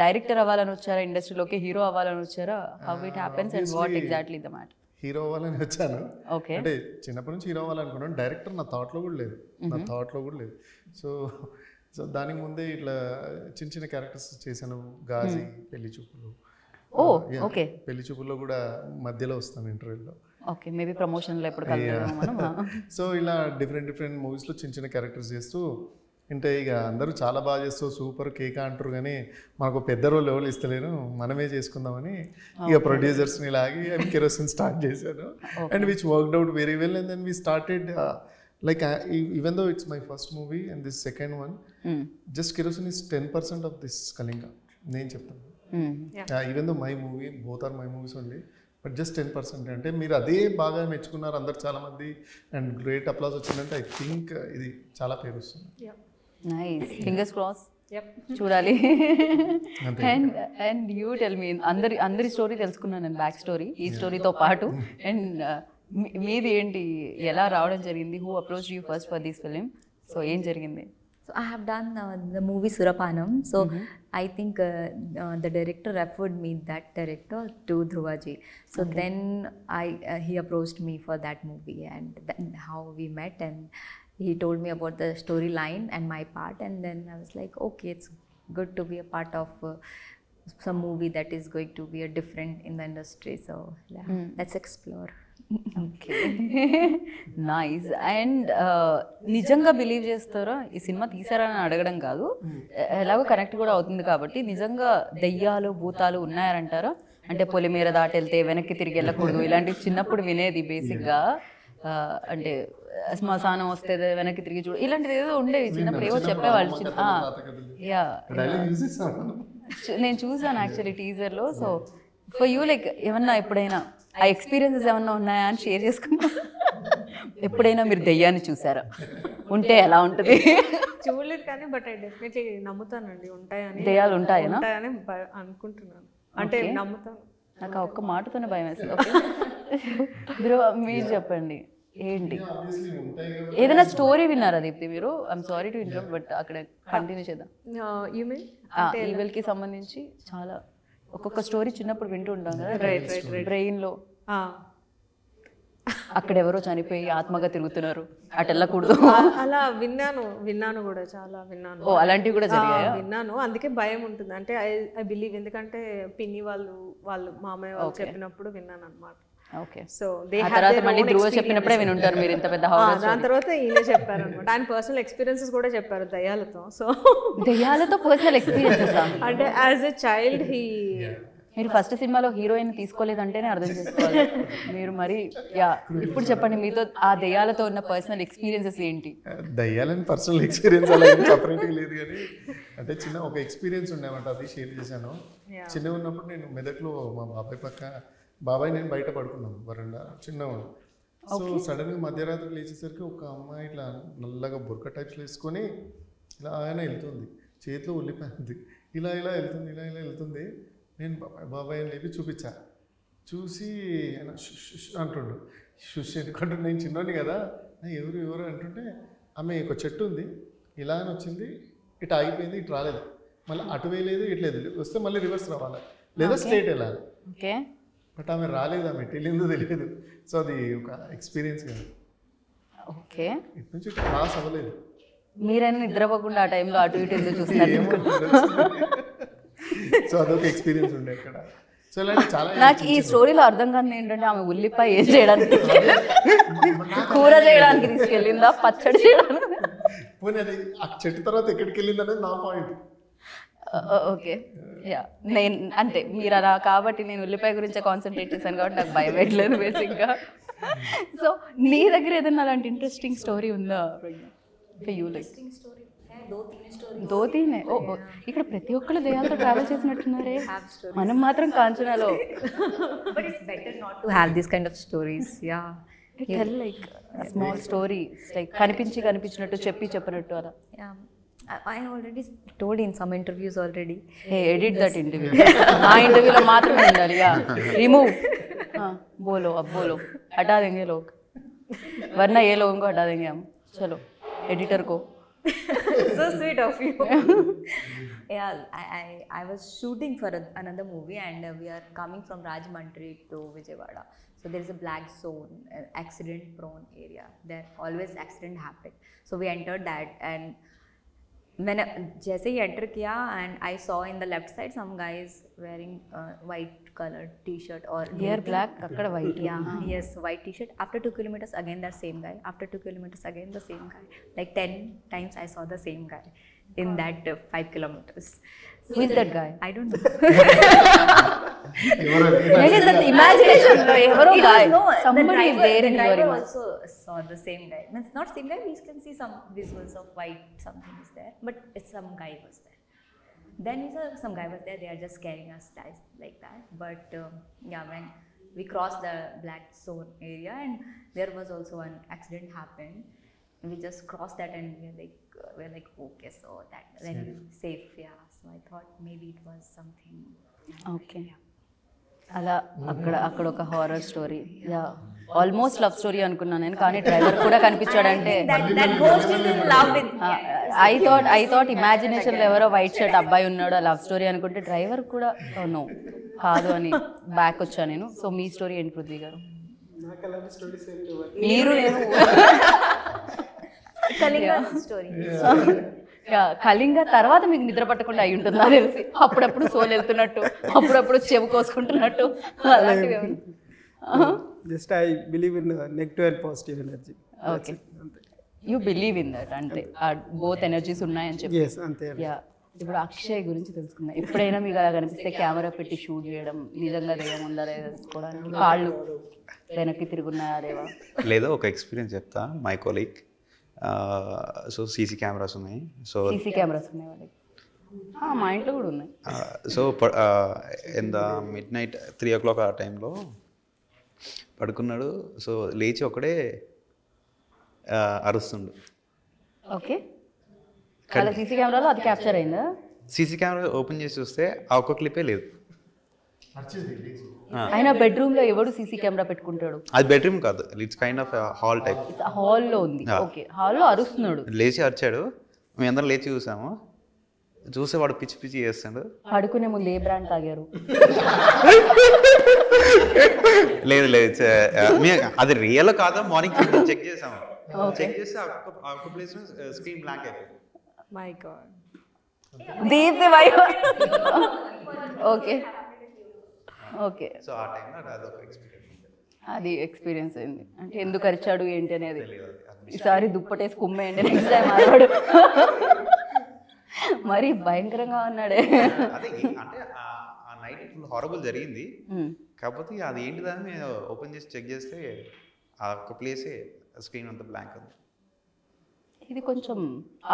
director అవ్వాలని వచ్చారా ఇండస్ట్రీలోకి, హీరో అవ్వాలని వచ్చారా? How it happens and what exactly the matter? Hero అవ్వాలని వచ్చాను. ఓకే. అంటే చిన్నప్పటి నుంచి హీరో అవ్వాలనుకున్నాను. డైరెక్టర్ నా థాట్లో కూడా లేదు. సో దానికి ముందే ఇట్లా చిన్న చిన్న క్యారెక్టర్స్ చేశాను. గాజీ, పెళ్లి చూపులు. ఓకే. పెళ్లి చూపుల్లో కూడా మధ్యలో వస్తాను ఇంటర్వ్యూలో. ఓకే, మేబీ ప్రమోషన్లో ఎప్పుడు కలుద్దాం మనం. సో ఇలా డిఫరెంట్ మూవీస్లో చిన్న క్యారెక్టర్స్ చేస్తూ అంటే ఇక అందరూ చాలా బాగా చేస్తూ సూపర్ కేక్ అంటారు, కానీ మనకు పెద్ద రోల్ ఎవరు ఇస్తలేరు, మనమే చేసుకుందామని ఇక ప్రొడ్యూసర్స్ని లాగి కిరోసిన్ స్టార్ట్ చేశాను. And which worked out very well. And then we started like even though it's my first movie and this second one, just Kerosene is 10% of this Kalinga. నేను చెప్తాను, even though my movie, both are my movies only, but just 10%. అంటే మీరు అదే బాగా మెచ్చుకున్నారు అందరు చాలామంది, and great applause వచ్చిందంటే ఐ థింక్ ఇది చాలా పేరు వస్తుంది. నైస్, ఫింగర్స్ క్రాస్, చూడాలి. అండ్ యూ టెల్ మీ, అందరి స్టోరీ తెలుసుకున్నాను నేను, బ్యాక్ స్టోరీ ఈ స్టోరీతో పాటు. అండ్ మీది ఏంటి, ఎలా రావడం జరిగింది? Who approach you first for this film? So ఏం జరిగింది? So I have done the movie Surapanam. So I think the director referred me that director to Dhruvaji. So then he approached me for that movie, and then how we met, and he told me about the storyline and my part, and then I was like, okay, it's good to be a part of some movie that is going to be a different in the industry. So yeah, let's explore. Okay nice. And నిజంగా believe చేస్తారా ఈ cinema తీసారని అడగడం కాదు, ఎలాగో connect కూడా అవుతుంది కాబట్టి, నిజంగా దెయ్యాలు భూతాలు ఉన్నాయంటారా? అంటే పొలిమేర దాటి వెళ్తే వెనక్కి తిరిగి వెళ్ళకూడదు ఇలాంటివి చిన్నప్పుడు వినేది బేసిక్గా. అంటే శ్మశానం వస్తే వెనక్కి తిరిగి చూడు ఇలాంటిది ఏదో ఉండేవి చిన్నప్పుడు, ఏవో చెప్పేవాళ్ళు. యా నేను చూసాను యాక్చువల్లీ టీజర్లో. సో ఫర్ యూ లైక్ ఏమన్నా ఎప్పుడైనా ఆ ఎక్స్పీరియన్సెస్ ఏమన్నా ఉన్నాయా అని షేర్ చేసుకున్నా? ఎప్పుడైనా మీరు దెయ్యాన్ని చూసారా? ఉంటే ఎలా ఉంటుంది? చూడలేదు కానీ బట్ ఐ డెఫినెట్లీ నమ్ముతానండి ఉంటాయని. దెయ్యాలు ఉంటాయనా? ఉంటాయని అనుకుంటున్నాను, అంటే నమ్ముతాను. నాకు ఆ ఒక్క మాటతోనే భయం వేస్తుంది. ఓకే ధ్రువ మీరు చెప్పండి ఏంటి, ఏదైనా స్టోరీ విన్నారా దీప్తి మీరు? I'm sorry to interrupt but అక్కడ కంటిన్యూ చేద్దాం. యు మీన్ ఈవెల్కి సంబంధించి చాలా ఒక్కొక్క స్టోరీ చిన్నప్పుడు వింటూ ఉంటాం కదా బ్రెయిన్లో, అక్కడ ఎవరో చనిపోయి ఆత్మగా తిరుగుతున్నారు అటు వెళ్ళకూడదు అలా విన్నాను కూడా, చాలా విన్నాను. ఓ అలాంటివి కూడా జరిగాయా? విన్నాను, అందుకే భయం ఉంటుంది. అంటే ఐ బిలీవ్, ఎందుకంటే పిన్ని వాళ్ళు మామయ్య వాళ్ళు చెప్పినప్పుడు విన్నాను అనమాట. ఓకే. సో తర్వాత మళ్ళీ ధ్రువ చెప్పినప్పుడే వినుంటారు మీరు ఇంత పెద్ద హారర్. దాని తర్వాత ఈయన చెప్పారు అనమాట, ఆయన పర్సనల్ ఎక్స్పీరియన్సెస్ కూడా చెప్పారు దయ్యాలతో. సో దయ్యాలతో పర్సనల్ ఎక్స్పీరియన్సెస్ అంటే యాజ్ ఎ చైల్డ్ మీరు ఫస్ట్ సినిమాలో హీరోయిన్ తీసుకోలేదంటేనే అర్థం చేసుకోవాలి మీరు. మరి యా ఇప్పుడు చెప్పండి మీతో ఆ దయ్యాలతో ఉన్న పర్సనల్ ఎక్స్పీరియన్సెస్ ఏంటి? దయ్యాలని పర్సనల్ ఎక్స్పీరియన్స్ అలా ఏం సపరేట్గా లేదు కానీ, అంటే చిన్న ఒక ఎక్స్పీరియన్స్ ఉండేమాట, అది షేర్ చేశాను. చిన్నగా ఉన్నప్పుడు నేను మెదక్లో మా బాబాయ్ నేను బయట పడుకున్నాను వరండా చిన్నగా. సో సడన్గా మధ్యరాత్రి లేచేసరికి ఒక అమ్మాయి ఇట్లా నల్లగా బుర్క టైప్స్ వేసుకొని ఇలా ఆయన వెళ్తుంది, చేతిలో ఉల్లిపోయింది, ఇలా వెళ్తుంది. నేను బాబాయ్ అని లేపి చూపించా, చూసి ఆయన అంటుండు. షుష్ ఎందుకంటే నేను చిన్నోని కదా, ఎవరు అంటుంటే ఆమె ఒక చెట్టు ఉంది ఇలా అని వచ్చింది, ఇటు ఆగిపోయింది, ఇటు రాలేదు, మళ్ళీ అటు వేయలేదు ఇటు లేదు, వస్తే మళ్ళీ రివర్స్ రావాలి లేదా స్ట్రైట్ వెళ్ళాలి. ఓకే. బట్ ఆమె రాలేదు, ఆమె తెలియదు తెలియదు. సో అది ఒక ఎక్స్పీరియన్స్ కదా. ఓకే. ఇటు నుంచి క్లాస్ అవ్వలేదు. మీరైనా నిద్రపోకుండా ఆ టైంలో అటు ఇటు ఎందుకు చూస్తున్నారు? సో అదొక ఎక్స్పీరియన్స్ ఉండే అక్కడ. సో ఇలాంటి చాలా. నాకు ఈ స్టోరీలో అర్థం కాదు ఏంటంటే ఆమె ఉల్లిపాయ ఏం చేయడానికి కూర చేయడానికి తీసుకెళ్ళిందా, పచ్చడి చేయడానికి? పోనీ అది ఆ చెట్టు తర్వాత ఎక్కడికి వెళ్ళింది అనేది నా పాయింట్. ఓకే. యా నేను అంటే మీరు అలా కాబట్టి నేను ఉల్లిపాయ గురించే కాన్సన్ట్రేట్ చేశాను కాబట్టి నాకు భయం పెట్టలేదు బేసిక్గా. సో నీ దగ్గర ఏదైనా అలాంటి ఇంట్రెస్టింగ్ స్టోరీ ఉందా? యూ లైక్ దో తీనే. ఓ ఇక్కడ ప్రతి ఒక్కరు దయ్యాలతో ట్రావెల్ చేసినట్టున్నారే, మనం మాత్రం కాంచనాలో. But it's better not to have this kind of stories. Yeah. Tell like a small story, like కనిపించినట్టు చెప్పినట్టు అలా. Yeah. I already told in some interviews already. Hey, edit that interview. ఆ ఇంటర్వ్యూలో మాత్రమే ఉండాలి. Yeah remove. बोलो अब बोलो, हटा देंगे लोग वरना ये लोगों को हटा देंगे हम. चलो एडिटर को. So sweet of you. Yeah, I was shooting for another movie and we are coming from Rajahmundry to Vijayawada. So there is a black zone, accident prone area. There always accident happen. So we entered that and मैंने जैसे ही enter किया and I saw in the left side some guys wearing white colored t-shirt or here black akkada white. Yeah, yes, white t-shirt. After 2 kilometers again the same guy. After 2 kilometers again the same guy. Like 10 times I saw the same guy in that 5 kilometers. Who is that guy? I don't know. Maybe that imagination lo evaro guy. No, Somebody is there in the your driver image. also saw the same guy. Means not same guy, we can see some visuals of white something is there, but it's some guy was there. Then some guy was there, they are just carrying us like that. But yeah, when we crossed the black zone area and there was also an accident happened. We just crossed that and we're like okay, so that very safe. Yeah, so I thought maybe it was something. Okay. అలా అక్కడ ఒక horror story. Yeah almost love story అనుకున్నాను నేను, కానీ driver కూడా కనిపించాడంటే that ghost is in love with I thought ఇమాజినేషన్లో ఎవరో వైట్ షర్ట్ అబ్బాయి ఉన్నాడు లవ్ స్టోరీ అనుకుంటే డ్రైవర్ కూడా నో కాదు అని బ్యాక్ వచ్చాను నేను. సో మీ స్టోరీ ఏంటి పృథ్వీ గారు? నాకు అలాంటి స్టోరీస్ ఏం లేవు. మీరు నేను Kalinga story. కళింగ తర్వాత మీకు నిద్ర పట్టకుండా అయి ఉంటుంది నాకు తెలిసి, అప్పుడప్పుడు సోల్ వెళ్తున్నట్టు, అప్పుడప్పుడు చెవు కోసుకుంటున్నట్టు అలాంటివి ఏమన్నా? Just I believe in negative and positive energy. Okay, you believe in that, అంటే బోత్ ఎనర్జీస్ ఉన్నాయని చెప్పి. ఎస్ అంతే. యా, ఇప్పుడు అక్షయ్ గురించి తెలుసుకుందాం. ఎప్పుడైనా మీకు అలా కనిపిస్తే కెమెరా పెట్టి షూట్ చేయడం, నిజంగా దెయ్యం ఉందా లేదా తెలుసుకోవడానికి కాళ్ళు వెనక్కి తిరుగున్నాయా లేవా? లేదా ఒక ఎక్స్పీరియన్స్ చెప్తా. My colleague so CC cameras ఉన్నాయి. సో సీసీ కెమెరాస్ ఉన్నాయి వాళ్ళకి. మా ఇంట్లో కూడా ఉన్నాయి. So in the mid night 3 o'clock ఆ టైంలో పడుకున్నాడు. సో లేచి ఒకడే అరుస్తుండు. ఓకే, అలా సీసీ కెమెరాలో అది క్యాప్చర్ అయిందా? సీసీ కెమెరా ఓపెన్ చేసి చూస్తే ఆ ఒక్క క్లిప్పే లేదు. ఆయన బెడ్రూమ్ లో ఎవడు సీసీ కెమెరా పెట్టుకుంటాడు? అది బెడ్రూమ్ కాదు, it's kind of hall type. హాల్లో ఉంది. ఓకే, హాల్లో అరుస్తున్నాడు. లేచి అరిచాడు, మేము అందరం లేచి చూసాము. చూస్తే వాడు పిచ్చి పిచ్చి చేస్తాడు. పడుకునే ముందు ఏ బ్రాండ్ తాగారు? లేదు లేదు, అది రియల్ కాదా మార్నింగ్ చెక్ చేసాము. చెక్ చేస్తే ఆ ఒక్క ప్లేస్ స్క్రీన్ బ్లాంక్ అయిపోయింది. My God. దీప్తి భయ. ఓకే ఓకే, సో ఆ టైంలో అదొక ఎక్స్పీరియన్స్. అది ఎక్స్పీరియన్స్ అయింది. అంటే ఎందుకు అరిచాడు ఏంటి అనేది. ఈసారి దుప్పటేసి కుమ్మేయండి నెక్స్ట్ టైం ఆడవాడు. మరి భయంకరంగా ఉన్నాడే. అదే అంటే ఆ నైట్ ఫుల్ హారబుల్ జరిగింది. కాకపోతే అది ఏంటిదని మేము ఓపెన్ చేసి చెక్ చేస్తే ఆ ఒక్క ప్లేసే స్క్రీన్ అంతా బ్లాంక్ ఉంది. ఇది కొంచెం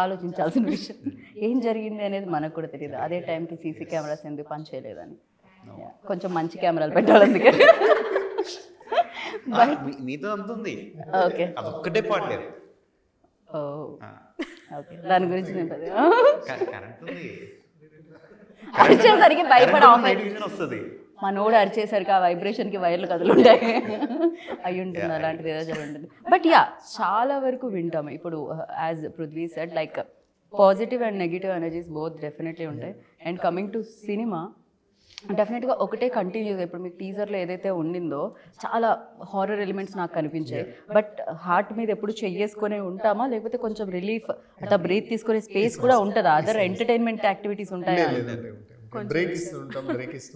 ఆలోచించాల్సిన విషయం. ఏం జరిగింది అనేది మనకు కూడా తెలియదు. అదే టైంకి సీసీ కెమెరాస్ ఎందుకు పని చేయలేదని. కొంచెం మంచి కెమెరాలు పెట్టాలి అందుకే. మీతో అంత ఉంది. ఓకే, అదొక్కటే పాడలేదు. ఓకే, దాని గురించి నేను కరెంట్ ఉంది, అరిచేసరికి భయపడి ఆఫ్ వస్తుంది. మా నోడు అరిచేసరికి ఆ వైబ్రేషన్కి వైర్లు కదులుంటాయి. అయి ఉంటుంది, అలాంటిది ఏదో జరుగుతుంది ఉంటుంది. బట్ యా, చాలా వరకు వింటాము. ఇప్పుడు as Prithvi said, like positive and negative energies both definitely ఉంటాయి. అండ్ కమింగ్ టు సినిమా, డెఫినెట్గా ఒకటే కంటిన్యూగా ఇప్పుడు మీకు టీజర్లో ఏదైతే ఉండిందో చాలా హారర్ ఎలిమెంట్స్ నాకు కనిపించాయి. బట్ హార్ట్ మీద ఎప్పుడు చెయ్యేసుకునే ఉంటామా, లేకపోతే కొంచెం రిలీఫ్ అట్లా బ్రీత్ తీసుకునే స్పేస్ కూడా ఉంటుందా? అదర్ ఎంటర్టైన్మెంట్ యాక్టివిటీస్ ఉంటాయా? బ్రేక్ ఇస్తూ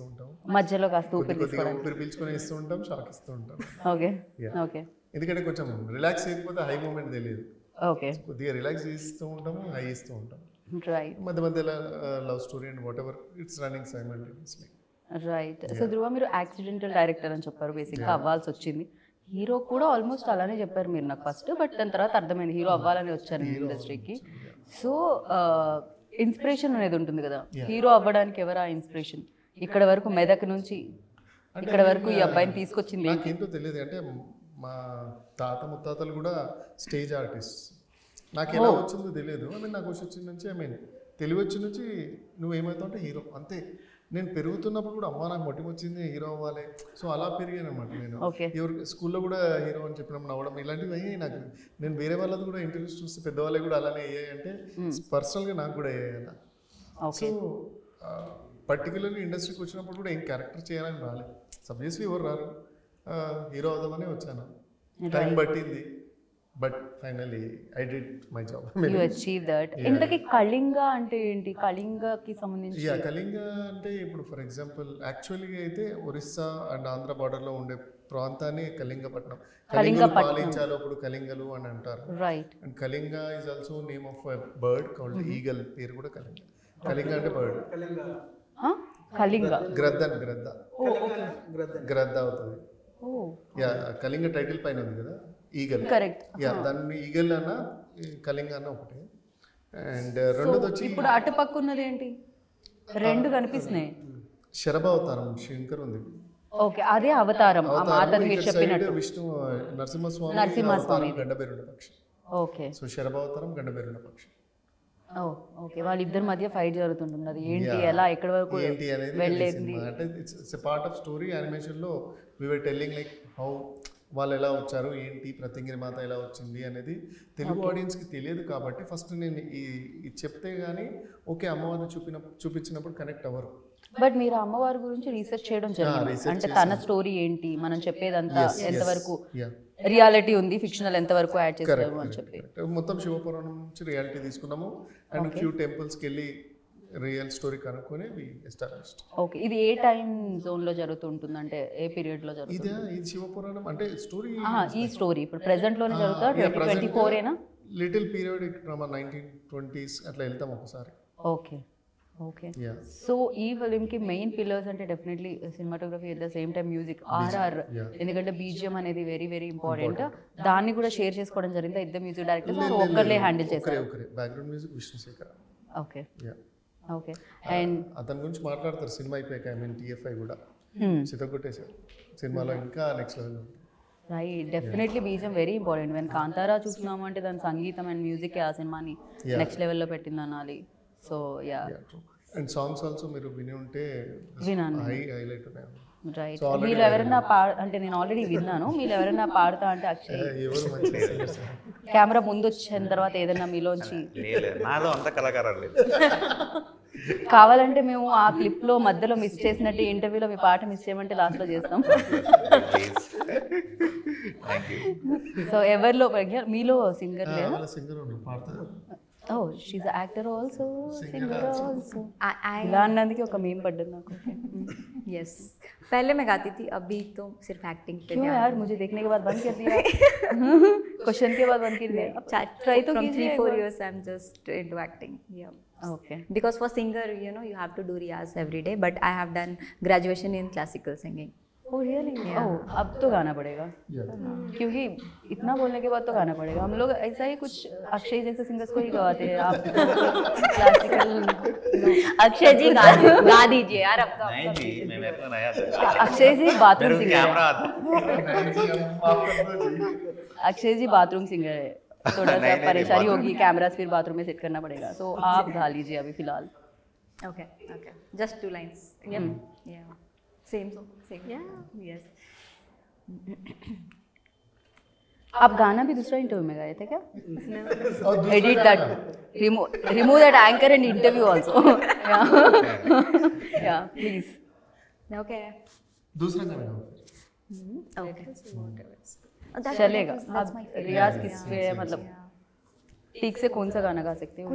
ఉంటాం మధ్యలో కాస్త ఊపిరి కొద్దిగా ఊపిరి పీల్చుకొని ఇస్తూ ఉంటాం, షాక్ ఇస్తూ ఉంటాం. ఓకే ఓకే, ఎందుకంటే కొంచెం రిలాక్స్ అయిపోతే హై మూమెంట్ తెలియదు. ఓకే, కొద్దిగా రిలాక్స్ ఇస్తూ ఉంటాము, హై ఇస్తూ ఉంటాం. రైట్ మధ్య మధ్యలో love story and whatever it's running simultaneously. Right. So Dhruva, మీరు యాక్సిడెంటల్ డైరెక్టర్ అని చెప్పారు, బేసిక్గా అవ్వాల్సి వచ్చింది. హీరో కూడా ఆల్మోస్ట్ అలానే చెప్పారు మీరు నాకు ఫస్ట్, బట్ దాని తర్వాత అర్థమైంది హీరో అవ్వాలని వచ్చారు ఇండస్ట్రీకి. సో ఇన్స్పిరేషన్ అనేది ఉంటుంది కదా, హీరో అవ్వడానికి ఎవరా ఇన్స్పిరేషన్? ఇక్కడ వరకు మెదక్ నుంచి ఇక్కడ వరకు ఈ అబ్బాయిని తీసుకొచ్చింది నాకేంటో తెలియదు. అంటే మా తాత ముత్తాతలు కూడా స్టేజ్ ఆర్టిస్ట్. నాకు ఎలా వచ్చిందో తెలియదు. నాకు వచ్చిన నుంచి తెలివి వచ్చిన నుంచి నువ్వేమవుతావు అంటే హీరో అంతే. నేను పెరుగుతున్నప్పుడు కూడా అమ్మ నాకు మొట్టి వచ్చింది హీరో అవ్వాలి, సో అలా పెరిగాను అనమాట. నేను ఎవరు స్కూల్లో కూడా హీరో అని చెప్పినప్పుడు నవ్వడం ఇలాంటివి అయ్యాయి నాకు. నేను వేరే వాళ్ళది కూడా ఇంటర్వ్యూస్ చూస్తే పెద్దవాళ్ళే కూడా అలానే అయ్యాయి. అంటే పర్సనల్గా నాకు కూడా అయ్యాయి అలా. సో పర్టికులర్లీ ఇండస్ట్రీకి వచ్చినప్పుడు కూడా ఏం క్యారెక్టర్ చేయాలని రాలేదు. సబ్జెక్ట్స్లీ ఎవరు రారు, హీరో అవుదామనే వచ్చాను. టైం పట్టింది, but finally I did my job. You achieve that. ఇంతకీ కళింగ అంటే ఏంటి? కళింగకి సంబంధించి కళింగ అంటే ఇప్పుడు ఫర్ ఎగ్జాంపుల్ యాక్చువల్గా అయితే ఒరిస్సా అండ్ ఆంధ్ర బార్డర్లో ఉండే ప్రాంతాన్ని కళింగపట్నం, కళింగలు పాలించాలో అప్పుడు కళింగలు అని అంటారు. Right. And Kalinga is also name of bird called eagle. పేరు కూడా కళింగ. కళింగ అంటే బర్డ్. కళింగ గ్రద్ద గ్రద్ద అవుతుంది. కళింగ టైటిల్ పైన ఉంది కదా ఈగల్. కరెక్ట్. దాన్ని ఈగల్ అన్న కళింగ అన్న ఒకటే. అండ్ రెండోది వచ్చి ఇప్పుడు అటుపక్క ఉన్నది ఏంటి? రెండు కనిపిస్తున్నాయి. శరభావతారం శంకర్ ఉంది. ఓకే, అదే అవతారం. మీరు చెప్పినట్టు విష్ణు నరసింహస్వామి గండబేరుండ పక్షి. ఓకే, సో శరభావతారం గండబేరుండ పక్షి. ఓకే, వాళ్ళిద్దరి మధ్య ఫైట్ జరుగుతుంటుంది. అది ఏంటి, ఎలా, ఎక్కడి వరకు ఏంటి అనేది వెళ్ళేది. అంటే it's part of story. Animation లో వి వర్ టెల్లింగ్ లైక్ హౌ వాళ్ళు ఎలా వచ్చారు ఏంటి, ప్రత్యంగిరి మాత ఎలా వచ్చింది అనేది తెలుగు ఆడియన్స్కి తెలియదు కాబట్టి ఫస్ట్ నేను ఇది చెప్తే కానీ ఓకే అమ్మవారిని చూపించినప్పుడు కనెక్ట్ అవ్వరు. బట్ మీరు అమ్మవారి గురించి రీసెర్చ్ చేయడం జరిగింది, అంటే తన స్టోరీ ఏంటి, మనం చెప్పేదంతా ఎంతవరకు రియాలిటీ ఉంది, ఫిక్షనల్ ఎంతవరకు యాడ్ చేస్తాము అని చెప్పి మొత్తం శివపురాణం నుంచి రియాలిటీ తీసుకున్నాము అండ్ ఫ్యూ టెంపుల్స్కి వెళ్ళి రియల్ స్టోరీ కనుక్కొని ఎస్టాబ్లిష్డ్. ఓకే, ఇది ఏ టైం జోన్ లో జరుగుతుంటుంది, అంటే ఏ పీరియడ్ లో జరుగుతుంది? ఇది శివపురాణం అంటే స్టోరీ, ఈ స్టోరీ ఇప్పుడు ప్రెసెంట్ లోనే జరుగుతా 2024 ఏనా? లిటిల్ పీరియడ్ డ్రామా 1920s అట్లా వెళ్తాం ఒకసారి. Okay okay. సో ఈ ఫిలిం కి మెయిన్ పిల్లర్స్ అంటే definitely cinematography at the same time music, RR, ఎందుకంటే బీజిఎం అనేది వెరీ వెరీ ఇంపార్టెంట్. దాన్ని కూడా షేర్ చేసుకోవడం జరిగింది ఇద్దరు మ్యూజిక్ డైరెక్టర్స్, ఒక్కర్లే హ్యాండిల్ చేశారు. Background music Vishnushekhar. Okay okay. And అతని గురించి మాట్లాడతారు సినిమా అయిపోయాక, ఐ మీన్ టీఎఫ్ఐ కూడా చితగొట్టేశారు సినిమాలో, ఇంకా నెక్స్ట్ లెవెల్ ఉంది. Right, definitely BGM very important. When Kantara చూస్తున్నాము అంటే దాని సంగీతం అండ్ మ్యూజిక్ ఆ సినిమాని నెక్స్ట్ లెవెల్లో పెట్టింది అనాలి. So yeah, and songs also మీరు విని ఉంటే విన్నాను. హైలైట్ ఉన్నాయి. రైట్, మీరు ఎవరైనా అంటే నేను ఆల్రెడీ విన్నాను, మీరు ఎవరైనా పాడతా అంటే అక్షయ్ ఎవరు మంచి సింగర్స్? కెమెరా ముందు వచ్చిన తర్వాత ఏదైనా మీలోంచి నాలో అంత కళాకారం లేదు. కావాలంటే మేము ఆ క్లిప్ లో మధ్యలో మిస్ చేసినట్టు ఇంటర్వ్యూలో మీ పాట మిస్ చేయమంటే లాస్ట్ లో చేస్తాం. సో ఎవరిలో మీలో సింగర్ లేదా? సింగర్ పాడతారు. Oh, she actor also, singer also. ఇలా అన్నందుకు ఒక మీమ్ పడ్డది నాకు. यस, पहले मैं गाती थी, अभी तो सिर्फ एक्टिंग पे क्यों यार, मुझे देखने के बाद बंद कर दिया, क्वेश्चन के बाद बंद कर दिया. ट्राई तो from 3-4 years I'm just into acting. Yeah. Okay. Because for singer, you know, you have to do riyaz every day, but I have done graduation in classical singing. Oh really? Oh, अब तो गाना पड़ेगा, क्योंकि इतना बोलने के बाद तो गाना पड़ेगा. हम लोग ऐसा ही कुछ अक्षय जैसे सिंगर्स को ही गवाते हैं. आप क्लासिकल अक्षय जी गा दीजिए यार. अब तो नहीं जी, मैं मेरे को नया अक्षय जी बाथरूम सिंगर कैमरा है. आता अक्षय जी बाथरूम सिंगर है, थोड़ा सा परेशानी होगी, कैमरास फिर बाथरूम में सेट करना पड़ेगा. तो आप गा लीजिए अभी फिलहाल. Okay, okay. Just 2 lines. Yep. Yeah. Same song. Same. Yeah. Yes. आप गाना भी दूसरा इंटरव्यू में गाए थे क्या? Edit that, remove that anchor and interview also. या प्लीज. Okay. दूसरा गाना गाओ. Okay. चलेगा. That's अब my favorite. रियाज किस पे है, मतलब ठीक से कौन सा गाना गा सकते हो?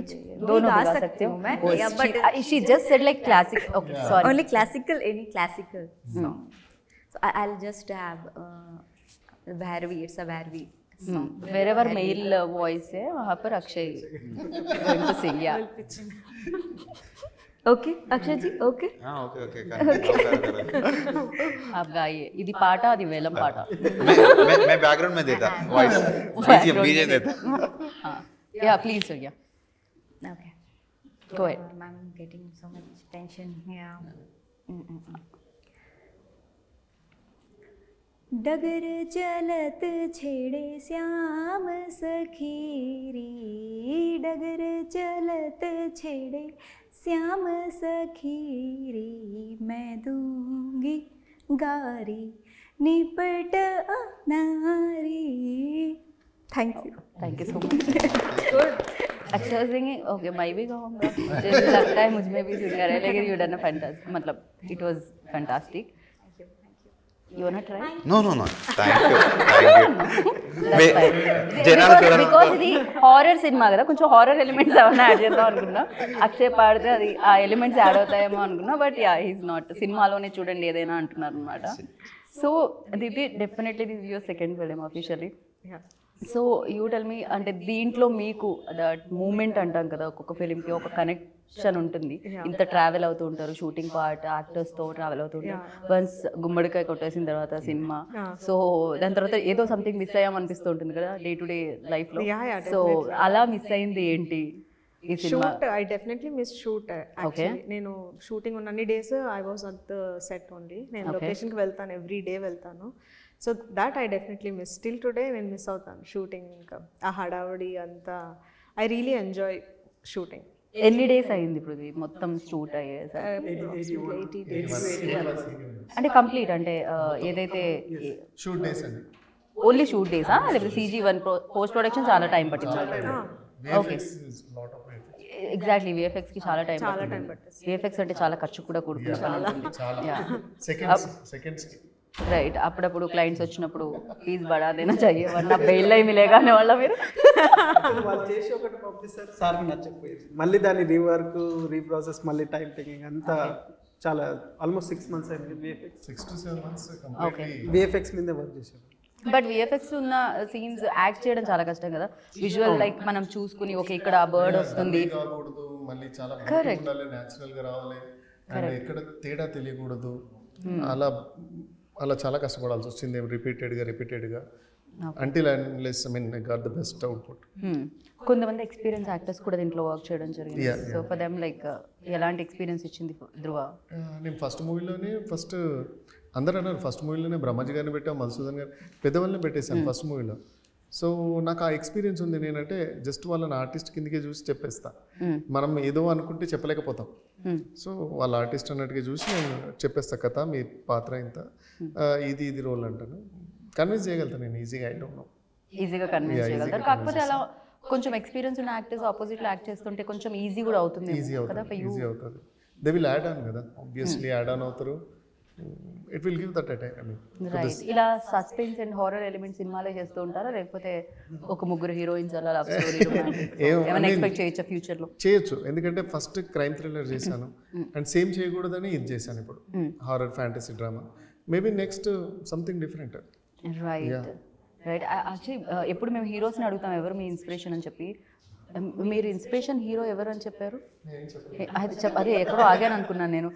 दोनों गा गा सकती सकते हो. हूँ मैं. Yeah, but she just said like classic. Okay, sorry. only classical, any classical song. So I'll just have Bhairavi. It's a Bhairavi song. Wherever male voice है वहाँ पर Akshay going to sing. Yeah. Okay, Akshay ji. Okay. Okay okay आप गाइए. ఇది పాట, అది వేలం పాట. मैं बैकग्राउंड में देता वॉइस, बीजे देता. हाँ, या प्लीज भैया. Okay. Go ahead. I'm getting so much tension. Yeah. डगर चलत छेड़े श्याम सखीरी, डगर चलत छेड़े श्याम सखीरी, मैं दूंगी गारी निपट नारी. Thank you. Thank you so much. Good. Akshay singing. Okay, मैं भी गाऊंगा. मुझे लगता है मुझ में भी सिंगर है, लेकिन यू डन अ फैंटास्टिक, मतलब it was fantastic. You wanna try? No, thank you. జనాలు బికాస్ ఇది హారర్ సినిమా కదా, కొంచెం హారర్ ఎలిమెంట్స్ ఏమైనా యాడ్ చేద్దాం అనుకున్నా. అక్షయ్ పాడితే అది ఆ ఎలిమెంట్స్ యాడ్ అవుతాయేమో అనుకున్నా, బట్ యా, హీస్ నాట్. సినిమాలోనే చూడండి ఏదైనా అంటున్నారు అనమాట. సో ఇది definitely this your second film officially. So you tell మీ, అంటే దీంట్లో మీకు దట్ మూమెంట్ అంటాం కదా, ఒక్కొక్క ఫిలింకి ఒక కనెక్షన్ ఉంటుంది. ఇంత ట్రావెల్ అవుతూ ఉంటారు, షూటింగ్ పార్ట్, యాక్టర్స్తో ట్రావెల్ అవుతూ ఉంటారు. వన్స్ గుమ్మడికాయ కొట్టేసిన తర్వాత సినిమా, సో దాని తర్వాత ఏదో సంథింగ్ మిస్ అయ్యాం అనిపిస్తూ ఉంటుంది కదా డే టు డే లైఫ్లో. సో అలా మిస్ అయింది ఏంటి ఈ cinema? Shoot, I definitely miss shoot. Actually నేను షూటింగ్ ఉన్న అన్ని days I was at the set only. నేను లొకేషన్కి వెళ్తాను, ఎవ్రీ డే వెళ్తాను. So that I definitely miss. Still today నేను మిస్ అవుతాను షూటింగ్. ఇంకా ఆ హడావుడి అంతా, ఐ రియలీ ఎంజాయ్ షూటింగ్. ఎన్ని డేస్ అయింది ఇప్పుడు ఇది మొత్తం షూట్ అయ్యేసరికి? 80 days. అంటే కంప్లీట్, అంటే ఏదైతే షూట్ డేస్ అండి ఓన్లీ షూట్ డేసా లేకపోతే CG వన్ పోస్ట్ ప్రొడక్షన్ చాలా టైం పట్టింది? VFX is lot of VFX. Exactly విఎఫ్ఎక్స్కి చాలా టైం పడుతుంది. విఎఫ్ఎక్స్ అంటే చాలా ఖర్చు కూడా కూడుకునే పని ఉంటుంది. Seconds right. అప్పుడప్పుడు క్లయింట్స్ వచ్చినప్పుడు ప్లీజ్ బడా దేనా చెయ్యే వల్ల బెయిల్ అయి మిలేగా అనే వాళ్ళ మీరు వాళ్ళు చేసి ఒకటి పంపిస్తారు, సార్కి నచ్చకపోయేది, మళ్ళీ దాన్ని రీవర్క్ రీప్రాసెస్ మళ్ళీ టైం టేకింగ్ అంతా చాలా ఆల్మోస్ట్ 6 months అయింది VFX. 6 to 7 months completely. VFX మీదే వర్క్ చేశాను. బట్ విఎఫ్ఎక్స్ ఉన్న సీన్స్ యాక్ట్ చేయడం చాలా కష్టం కదా. విజువల్ లైక్ మనం చూసుకుని ఓకే ఇక్కడ ఆ బర్డ్ వస్తుంది, కాకూడదు, మళ్ళీ చాలా beauty ఉండాలి, న్యాచురల్ గా రావాలి, అండ్ ఎక్కడ తేడా తెలియకూడదు. అలా చాలా కష్టపడాల్సి వచ్చింది రిపీటెడ్గా until unless I mean I got the best output. కొంతమంది ఎక్స్పీరియన్స్ యాక్టర్స్ కూడా దీంట్లో వర్క్ చేయడం జరిగింది. సో ఫర్ దెమ్ లైక్ ఎలాంటి ఎక్స్పీరియన్స్ ఇచ్చింది ధ్రువ? నేను ఫస్ట్ మూవీలోనే అందరూ అన్నారు ఫస్ట్ మూవీలోనే బ్రహ్మాజీ గారిని పెట్టాం, మధుసూదన్ గారు పెద్దవాళ్ళని పెట్టేశాను ఫస్ట్ మూవీలో. సో నాకు ఆ ఎక్స్పీరియన్స్ ఉంది. నేనంటే జస్ట్ వాళ్ళని ఆర్టిస్ట్ కిందకే చూసి చెప్పేస్తా. మనం ఏదో అనుకుంటే చెప్పలేకపోతాం. సో వాళ్ళ ఆర్టిస్ట్ అన్నట్టుగా చూసి నేను చెప్పేస్తా కథ, మీ పాత్ర ఇంత, ఇది రోల్ అంటాను. కన్విన్స్ చేయగలుగుతాను నేను ఈజీగా. ఈజీగా కన్విన్స్ చేయగలుగుతారు. కాకపోతే అలా కొంచెం ఎక్స్పీరియన్స్ ఉన్న యాక్టర్స్ ఆపోజిట్లో యాక్ట్ చేస్తుంటే కొంచెం ఈజీ కూడా అవుతుంది. ఈజీ అవుతుంది. దే విల్ యాడ్ ఆన్ కదా, ఆబ్వియస్లీ యాడ్ ఆన్ అవుతారు. It will give that right. ఇలా సస్పెన్స్ అండ్ హారర్ ఎలిమెంట్ సినిమాలే చేస్తూ ఉంటారా లేకపోతే ఒక ముగ్గురు హీరోయిన్స్ అలా లవ్ స్టోరీ ఏమైనా ఎక్స్పెక్ట్ చేయొచ్చా ఫ్యూచర్ లో? చేయొచ్చు, ఎందుకంటే ఫస్ట్ క్రైమ్ థ్రిల్లర్ చేశాను అండ్ సేమ్ చేయకూడదని ఇది చేశాను. ఇప్పుడు horror fantasy drama, maybe next something different. Right. Actually ఎప్పుడు మేము హీరోస్ని అడుగుతాం ఎవరు మీ ఇన్స్పిరేషన్ అని చెప్పి, మీరు ఇన్స్పిరేషన్ హీరో ఎవరు అని చెప్పారు? అదే ఎక్కడో ఆగాను అనుకున్నాను నేను,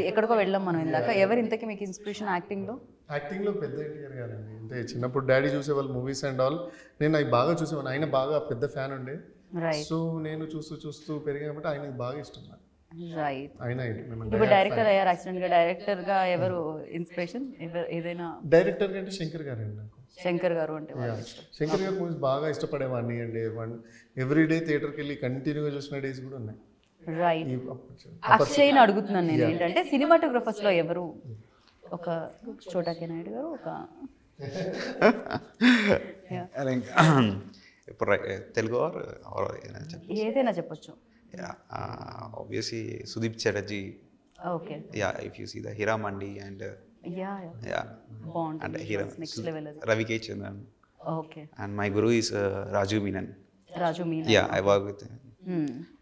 ఎక్కడికో వెళ్ళాం మనం ఇందాక. ఎవరు ఇంతకీ మీకు ఇన్స్పిరేషన్ యాక్టింగ్లో పెద్ద ఎన్టీఆర్ గారండి. అంటే చిన్నప్పుడు డాడీ చూసేవాళ్ళు మూవీస్ అండ్ ఆల్, నేను అవి బాగా చూసేవాళ్ళు. ఆయన బాగా పెద్ద ఫ్యాన్ ఉండే. సో నేను చూస్తూ పెరిగామంటే ఆయనకి బాగా ఇష్టం. రైట్. ఆయన ఇప్పుడు డైరెక్టర్ అయ్యారు. యాక్సిడెంట్గా డైరెక్టర్గా ఎవరు ఇన్స్పిరేషన్? ఏదైనా డైరెక్టర్ అంటే శంకర్ గారు అండి. నాకు శంకర్ గారు అంటే శంకర్ గారు మూవీస్ బాగా ఇష్టపడేవాడిని అండి. ఎవ్రీడే థియేటర్కి వెళ్ళి కంటిన్యూగా చూసిన డేస్ కూడా ఉన్నాయి. రైట్. అక్షయ్ని అడుగుతున్నాను నేను ఏంటంటే సినిమాటోగ్రఫర్స్లో ఎవరు? ఒక చోటా కే నాయుడు గారు, ఒక ఇప్పుడు తెలుగు ఏదైనా చెప్పొచ్చు. obviously Sudeep Chatterjee. Okay. Yeah, if you see the Hira Mandi and yeah Bond and Hira next level as Ravi K Chandran. Okay. And my guru is Raju Menon. Yeah, I work with him.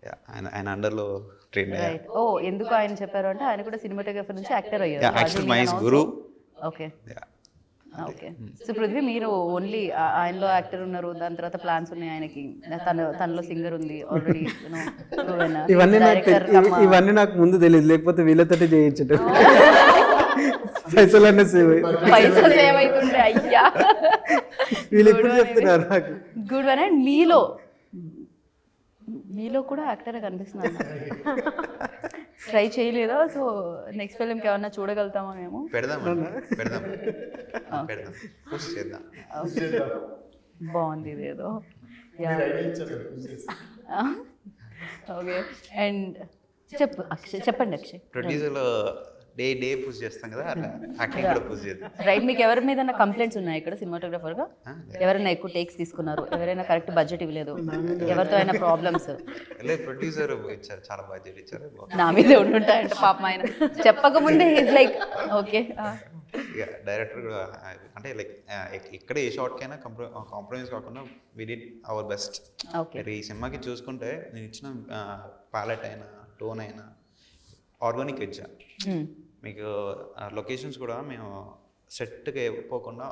Yeah, and under lo trained. Right. Oh, ఎందుకు ఆయన చెప్పారు అంటే ఆయన కూడా cinematographer నుంచి actor అయ్యారు. Yeah, actually my guru. Okay. Yeah. Okay. So Prithvi మీరు only ఆయనలో యాక్టర్ ఉన్నారు, దాని తర్వాత ప్లాన్స్ ఉన్నాయి ఆయనకి, తనలో సింగర్ ఉంది ఆల్రెడీ. ఇవన్నీ నాకు ముందు తెలియదు, లేకపోతే వీళ్ళతోటి చేయించట పైసలు సేవ్ అవుతుండే. అయ్యా వీళ్ళు ఎప్పుడు చెప్తున్నారు నాకు. Good one. అండ్ మీలో కూడా యాక్టర్ కనిపిస్తున్నారు. ట్రై చేయలేదా? సో నెక్స్ట్ ఫిల్మ్కి ఏమన్నా చూడగలుగుతామా మేము? బాగుంది ఇదేదో. ఓకే. అండ్ చెప్పండి అక్షయ్. ప్రొడ్యూసర్లో డే పుష్ చేస్తాం కదా, యాక్టింగ్ కూడా పుష్ చేద్దాం. రైట్. మీకు ఎవరి మీద కంప్లైంట్స్ ఉన్నాయి ఇక్కడ సినిమాటోగ్రఫర్గా? ఎవరైనా ఎక్కువ టేక్స్ తీసుకున్నారు, ఎవరైనా కరెక్ట్ బడ్జెట్ ఇవ్వలేదు, ఎవరితో అయినా ప్రాబ్లమ్స్? ప్రొడ్యూసర్ ఇచ్చారు, చాలా బడ్జెట్ ఇచ్చారు. నా మీదే ఉంటుంటాయంట పాపం. ఆయన చెప్పకముందే ఈజ్ లైక్ ఓకే. డైరెక్టర్ కూడా అంటే లైక్ ఇక్కడ ఏ షార్ట్కైనా కాంప్రమైజ్ కాకుండా వి డిడ్ అవర్ బెస్ట్. ఈ సినిమాకి చూసుకుంటే నేను ఇచ్చిన ప్యాలెట్ అయినా టోన్ అయినా ఆర్గానిక్ ఇచ్చా. మీకు లొకేషన్స్ కూడా మేము సెట్గా పోకుండా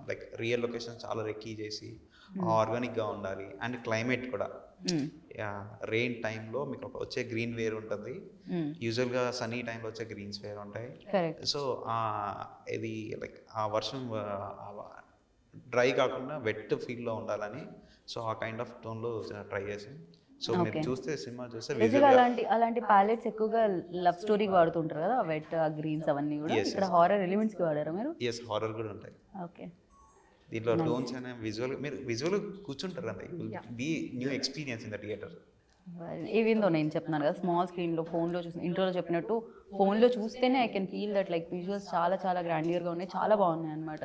లైక్ రియల్ లొకేషన్స్ చాలా రెక్కీ చేసి ఆర్గానిక్గా ఉండాలి. అండ్ క్లైమేట్ కూడా రెయిన్ టైంలో మీకు వచ్చే గ్రీన్ వేర్ ఉంటుంది, యూజువల్గా సన్నీ టైంలో వచ్చే గ్రీన్స్ వేర్ ఉంటాయి. సో ఇది లైక్ ఆ వర్షం డ్రై కాకుండా వెట్ ఫీల్లో ఉండాలని, సో ఆ కైండ్ ఆఫ్ టోన్లో ట్రై చేసి. సో మీరు చూస్తే సినిమా చూస్తే అలాంటి ప్యాలెట్స్ ఎక్కువగా లవ్ స్టోరీకి వాడుతుంటారు కదా, వెట్ గ్రీన్స్ అవన్నీ కూడా. ఇక్కడ హారర్ ఎలిమెంట్స్ కి వాడారా మీరు? yes, హారర్ కూడా ఉంటాయి. ఓకే. దీంట్లో టోన్స్ అనే విజువల్ కూర్చుంటారు అంతే. Be new experience in the theatre. Even though నేను చెప్తున్నాను కదా, స్మాల్ స్క్రీన్లో ఫోన్లో చూసి, ఇంట్రోలో చెప్పినట్టు ఫోన్లో చూస్తేనే I can feel that like visuals చాలా చాలా గ్రాండియర్గా ఉన్నాయి, చాలా బాగున్నాయి అనమాట.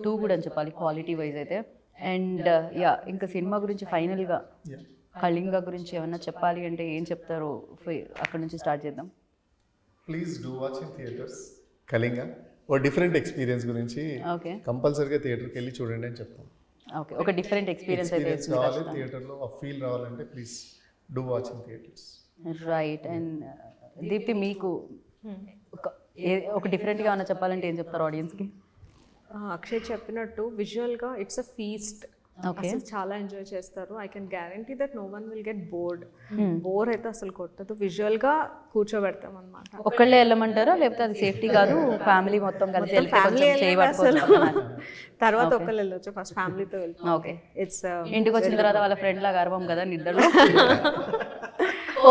టూ గుడ్ అని చెప్పాలి క్వాలిటీ వైజ్ అయితే. అండ్ యా ఇంకా సినిమా గురించి ఫైనల్గా కళింగ గురించి ఏమన్నా చెప్పాలి అంటే ఏం చెప్తారో అక్కడ నుంచి స్టార్ట్ చేద్దాం. Please do watch in theatres Kalinga. ఓ డిఫరెంట్ ఎక్స్పీరియన్స్ గురించి ఓకే కంపల్సరీగా థియేటర్కి వెళ్ళి చూడండి అని చెప్తాం. ఓకే ఒక డిఫరెంట్ ఎక్స్పీరియన్స్ అయితే కావాలి థియేటర్లో ఆ ఫీల్ రావాలంటే please do watch in theatres. Right. And Deepti మీకు ఒక డిఫరెంట్గా ఏమన్నా చెప్పాలంటే ఏం చెప్తారు ఆడియన్స్కి? అక్షయ్ చెప్పినట్టు విజువల్గా ఇట్స్ అ ఫీస్ట్. ఓకే అసలు చాలా ఎంజాయ్ చేస్తారు. I can guarantee that no one will get bored. Bore అయితే అసలు కొట్టదు. విజువల్గా కూర్చోబెడతాం అనమాట. ఒక్కళ్ళే వెళ్ళమంటారా లేకపోతే అది సేఫ్టీ కాదు ఫ్యామిలీ మొత్తం కలిసి వెళ్తే కొంచెం చేయబట్టుకోవచ్చు? తర్వాత ఒకళ్ళు వెళ్ళొచ్చు, ఫస్ట్ ఫ్యామిలీతో వెళ్తాం. ఓకే. ఇట్స్ ఇంటికి వచ్చిన తర్వాత వాళ్ళ ఫ్రెండ్ లాగా అరవం కదా నిద్రలో. ఓ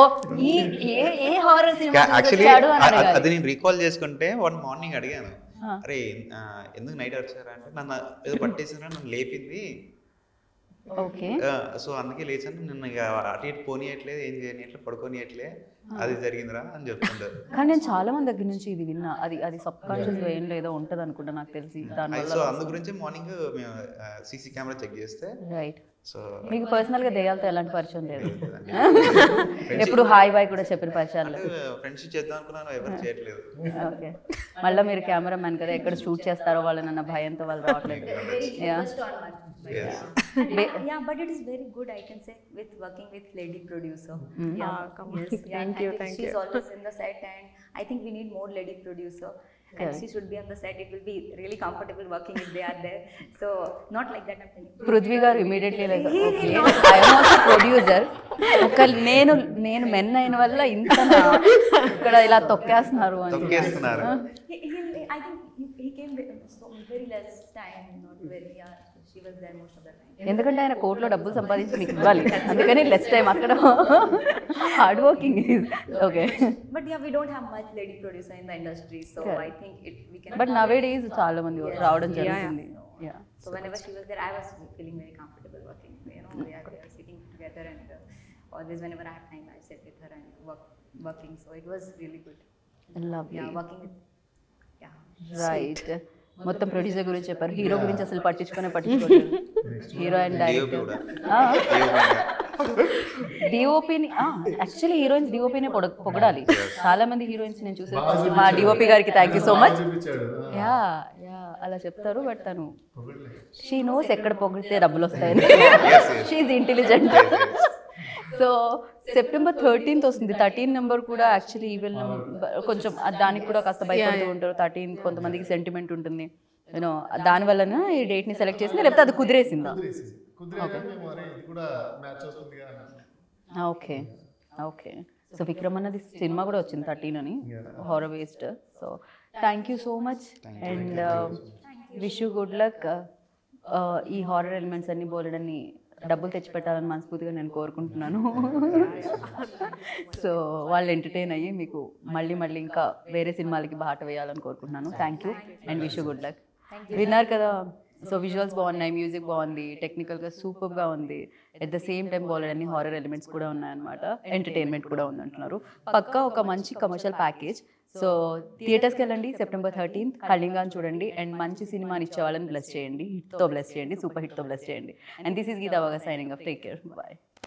ఈ ఏ హారర్ సినిమా యాక్చువల్లీ చూసాడు అని అడగాలి. అది నేను రీకాల్ చేసుకుంటే వన్ మార్నింగ్ అడిగాను, అరే ఎందుకు నైట్ వచ్చారా అంటే నన్ను ఏదో పట్టేసిండ్రా, నన్ను లేపింది, ఓకే సో అందుకే లేచాను, నిన్ను ఇక అటు ఇటు పోనీయట్లేదు, ఏం చేయనియట్లేదు, పడుకోనియట్లే, అది జరిగిందిరా అని చెప్తుంటారు. కానీ నేను చాలా మంది దగ్గర నుంచి ఇది విన్నా. అది సబ్ కాన్షియస్ ఏం లేదో ఉంటుంది అనుకుంటా నాకు తెలిసి దానివల్ల. సో అందు గురించి మార్నింగ్ మేము సీసీ కెమెరా చెక్ చేస్తే రైట్. సో మీకు పర్సనల్గా దెయ్యాలతో ఎలాంటి పరిచయం లేదు? ఎప్పుడు హాయ్ బాయ్ కూడా చెప్పిన పరిచయాలు లేదు? ఫ్రెండ్షిప్ చేద్దాం అనుకున్నాను, ఎవరు చేయట్లేదు. ఓకే. మళ్ళీ మీరు కెమెరా మ్యాన్ కదా, ఎక్కడ షూట్ చేస్తారో వాళ్ళని అన్న భయంతో వాళ్ళు రావట్లేదు. Yeah, but it is very good, I can say, with working with lady producer. come on. Yes, Thank I you, think thank she's you. always in the set, and I think we need more lady producer. And she should be on the set. It will be really comfortable working if they are there. So not like that I'm telling you. Prithvi గారు immediately like okay I'm also producer. ఒక నేను men అయిన వల్ల ఇంత ఇక్కడ ఇలా తొక్కేస్తున్నారు అని. తొక్కేస్తున్నారు. I think he came very less time, not very. She was there most of the time. ఎందుకంటే ఆయన కోర్టులో డబ్బులు సంపాదించి మీకు ఇవ్వాలి, అందుకని లెస్ టైం అక్కడ hard working. Okay. But yeah, we don't have much lady producer in the industry, so I think we can. But nowadays చాలా మంది రావడం జరుగుతుంది. Yeah. So whenever she was there, I was feeling very comfortable working. You know, we are sitting together, and always whenever I have time, I sit with her and working. So it was really good. Lovely. Yeah, working with. Yeah. Right. మొత్తం producer గురించి చెప్పారు. Hero గురించి అసలు పట్టించుకోలేదు. Hero and director డిఓపిని actually heroines డిఓపినే పొగడాలి. చాలా మంది హీరోయిన్స్ నేను చూసాను. మా డిఓపి గారికి thank you so much. Yeah yeah అలా చెప్తారు. బట్ తను షీ నోస్ ఎక్కడ పొగిడితే డబ్బులు వస్తాయని. She intelligent. So September 13th వస్తుంది. 13 నెంబర్ కూడా యాక్చువల్లీ ఈవెన్ కొంచెం దానికి కూడా కాస్త భయపడుతూ ఉంటారు. 13 కొంతమందికి సెంటిమెంట్ ఉంటుంది, యూనో దానివల్ల ఈ డేట్ని సెలెక్ట్ చేసింది, లేకపోతే అది కుదిరేసిందా? Okay okay. సో విక్రమ్ అన్నది సినిమా కూడా వచ్చింది 13 అని, horror based. So thank you so much and wish you good luck. ఈ హారర్ ఎలిమెంట్స్ అన్ని బోలెడన్ని డబ్బులు తెచ్చిపెట్టాలని మనస్ఫూర్తిగా నేను కోరుకుంటున్నాను. సో వాళ్ళు ఎంటర్టైన్ అయ్యి మీకు మళ్ళీ ఇంకా వేరే సినిమాలకి బాట వేయాలని కోరుకుంటున్నాను. Thank you and wish you good luck. విన్నారు కదా, సో విజువల్స్ బాగున్నాయి, మ్యూజిక్ బాగుంది, టెక్నికల్గా సూపర్గా ఉంది. ఎట్ ద సేమ్ టైం బాలెడన్ని హారర్ ఎలిమెంట్స్ కూడా ఉన్నాయన్నమాట. ఎంటర్టైన్మెంట్ కూడా ఉంది అంటున్నారు. పక్కా ఒక మంచి కమర్షియల్ ప్యాకేజ్. సో థియేటర్స్కి వెళ్ళండి. September 13th కళింగాని చూడండి అండ్ మంచి సినిమాని ఇచ్చే వాళ్ళని బ్లెస్ చేయండి, హిట్తో బ్లెస్ చేయండి, సూపర్ హిట్తో బ్లెస్ చేయండి. And this is Geetha Vaga signing off. Take care, bye.